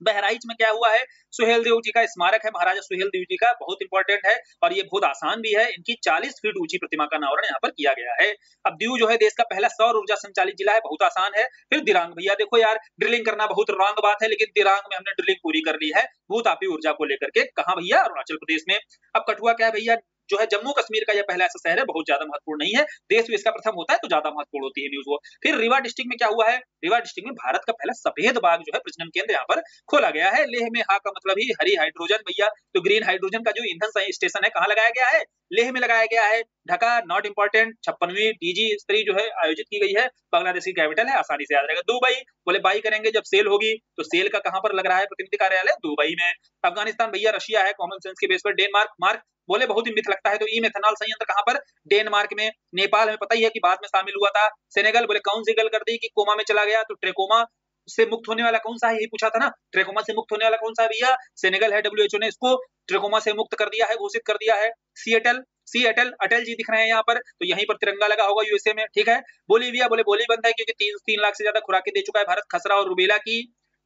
बहराइच में क्या हुआ है, सुहेल देव जी का स्मारक है, महाराजा सुहेल देव जी का, बहुत इंपॉर्टेंट है, और ये बहुत आसान भी है, इनकी 40 फीट ऊंची प्रतिमा का अनावरण यहाँ पर किया गया है। अब दीव जो है देश का पहला सौर ऊर्जा संचालित जिला है, बहुत आसान है। फिर दिरांग भैया, देखो यार ड्रिलिंग करना बहुत रॉन्ग बात है, लेकिन दिरांग में हमने ड्रिलिंग पूरी कर ली है, भूतापी ऊर्जा को लेकर के, कहाँ भैया, अरुणाचल प्रदेश में। अब कठुआ क्या है भैया, जो है जम्मू कश्मीर का यह पहला ऐसा शहर है, बहुत ज्यादा महत्वपूर्ण नहीं है, देश में इसका प्रथम होता है तो ज्यादा महत्वपूर्ण होती है न्यूज वो। फिर रीवा डिस्ट्रिक्ट में क्या हुआ है, रीवा डिस्ट्रिक्ट में भारत का पहला सफेद बाग जो है प्रजनन केंद्र यहाँ पर खोला गया है। लेह में हा का मतलब ही हरी हाइड्रोजन भैया, तो ग्रीन हाइड्रोजन का जो ईंधन स्टेशन है कहाँ लगाया गया है, लेह में लगाया गया है। ढाका नॉट इंपॉर्टेंट, 56वीं DG स्तरीय जो है आयोजित की गई है, बांग्लादेश की कैपिटल है, आसानी से याद रहेगा। दुबई, बोले बाई करेंगे जब सेल होगी, तो सेल का कहाँ पर लग रहा है प्रतिनिधि कार्यालय, दुबई में। अफगानिस्तान भैया, रशिया है कॉमन सेंस के बेस पर। डेनमार्क, मार्क, बोले बहुत ही मिथ लगता है, तो ई मेथनॉल संयंत्र कहाँ पर, डेनमार्क में। नेपाल हमें पता ही है कि बाद में शामिल हुआ था। सेनेगल, बोले कौन सी गल कर दी कि कोमा में चला गया, तो ट्रेकोमा से मुक्त होने वाला कौन सा है, यही पूछा था ना, ट्रेकोमा से मुक्त होने वाला कौन सा है भैया, सेनेगल है। WHO ने इसको ट्रेकोमा से मुक्त कर दिया है, घोषित कर दिया है। सिएटल, अटल जी दिख रहे हैं यहाँ पर, तो यहीं पर तिरंगा लगा होगा USA में, ठीक है। बोलीविया, बोले बोली बंद है क्योंकि 3 लाख से ज्यादा खुराकें दे चुका है भारत खसरा और रुबेला की।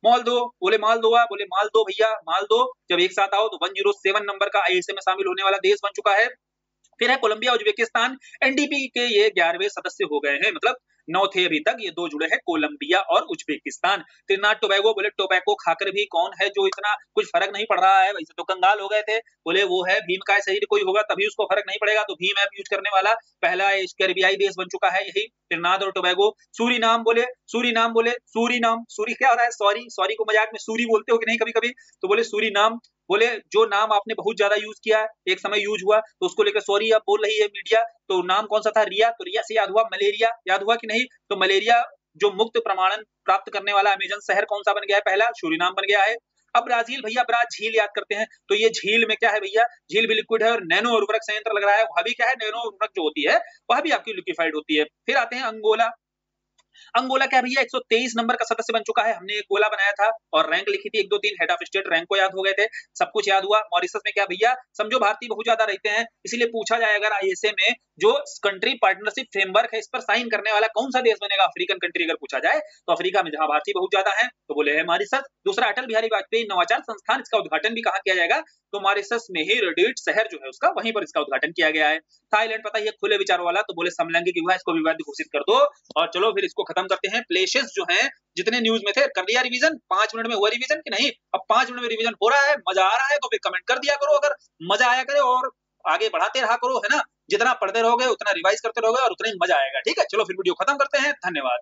मालदो, बोले मालदोवा, बोले मालदो भैया, मालदो जब एक साथ आओ तो 107 नंबर का ISA में शामिल होने वाला देश बन चुका है। फिर है कोलंबिया, उज्बेकिस्तान, NDP के ये 11वें सदस्य हो गए हैं, मतलब 9 थे अभी तक, ये 2 जुड़े हैं, कोलंबिया और उज्बेकिस्तान। त्रिनाद टोबैगो, बोले टोबैको खाकर भी कौन है जो इतना कुछ फर्क नहीं पड़ रहा है, वैसे तो कंगाल हो गए थे, बोले वो है भीम का शरीर कोई होगा तभी उसको फर्क नहीं पड़ेगा, तो भीम ऐप यूज करने वाला पहला कैरिबियाई देश बन चुका है यही त्रिनाद और टोबैगो। सूरीनाम, बोले सूरीनाम, सूरी क्या हो रहा है, सॉरी को मजाक में सूरी बोलते हो कि नहीं कभी कभी, तो बोले सूरीनाम, बोले जो नाम आपने बहुत ज्यादा यूज किया, एक समय यूज हुआ, तो उसको लेकर सॉरी अब बोल रही है मीडिया, तो नाम कौन सा था, रिया, तो रिया से याद हुआ मलेरिया, याद हुआ कि नहीं, तो मलेरिया जो मुक्त प्रमाणन प्राप्त करने वाला अमेजन शहर कौन सा बन गया है, पहला सूरीनाम बन गया है। अब ब्राजील भैया, ब्राज झील याद करते हैं, तो ये झील में क्या है भैया, झील भी लिक्विड है और नैनो उर्वरक संयंत्र लग रहा है, वह भी क्या है, नैनो उर्वरक जो होती है वह भी आपकी लिक्विफाइड होती है। फिर आते हैं अंगोला, अंगोला क्या भैया 123 नंबर का सदस्य बन चुका है, हमने एक गोला बनाया था और रैंक लिखी थी 1 2 3, हेड ऑफ स्टेट रैंक को याद हो गए थे, सब कुछ याद हुआ। मॉरिशस में क्या भैया, समझो भारतीय बहुत ज्यादा रहते हैं, इसलिए पूछा जाए अगर ISA में जो कंट्री पार्टनरशिप फ्रेमवर्क है इस पर साइन करने वाला कौन सा देश बनेगा अफ्रीकन कंट्री अगर पूछा जाए तो अफ्रीका में जहां भारतीय बहुत ज्यादा है तो बोले है मॉरिशस। दूसरा अटल बिहारी वाजपेयी नवाचार संस्थान, इसका उद्घाटन भी कहाँ किया जाएगा तो मॉरिशस में ही रेडिट शहर जो है उसका वहीं पर इसका उद्घाटन किया गया है। थाईलैंड पता है खुले विचारों वाला तो बोले समलैंगिक विवाह इसको विवाद घोषित कर दो। और चलो फिर इसको खत्म करते हैं। प्लेसेस जो हैं जितने न्यूज में थे कर लिया रिवीजन, 5 मिनट में हुआ रिवीजन कि नहीं? अब 5 मिनट में रिवीजन हो रहा है, मजा आ रहा है तो फिर कमेंट कर दिया करो अगर मजा आया करे, और आगे बढ़ाते रहा करो, है ना? जितना पढ़ते रहोगे उतना रिवाइज करते रहोगे और उतना ही मजा आएगा। ठीक है, चलो फिर वीडियो खत्म करते हैं। धन्यवाद।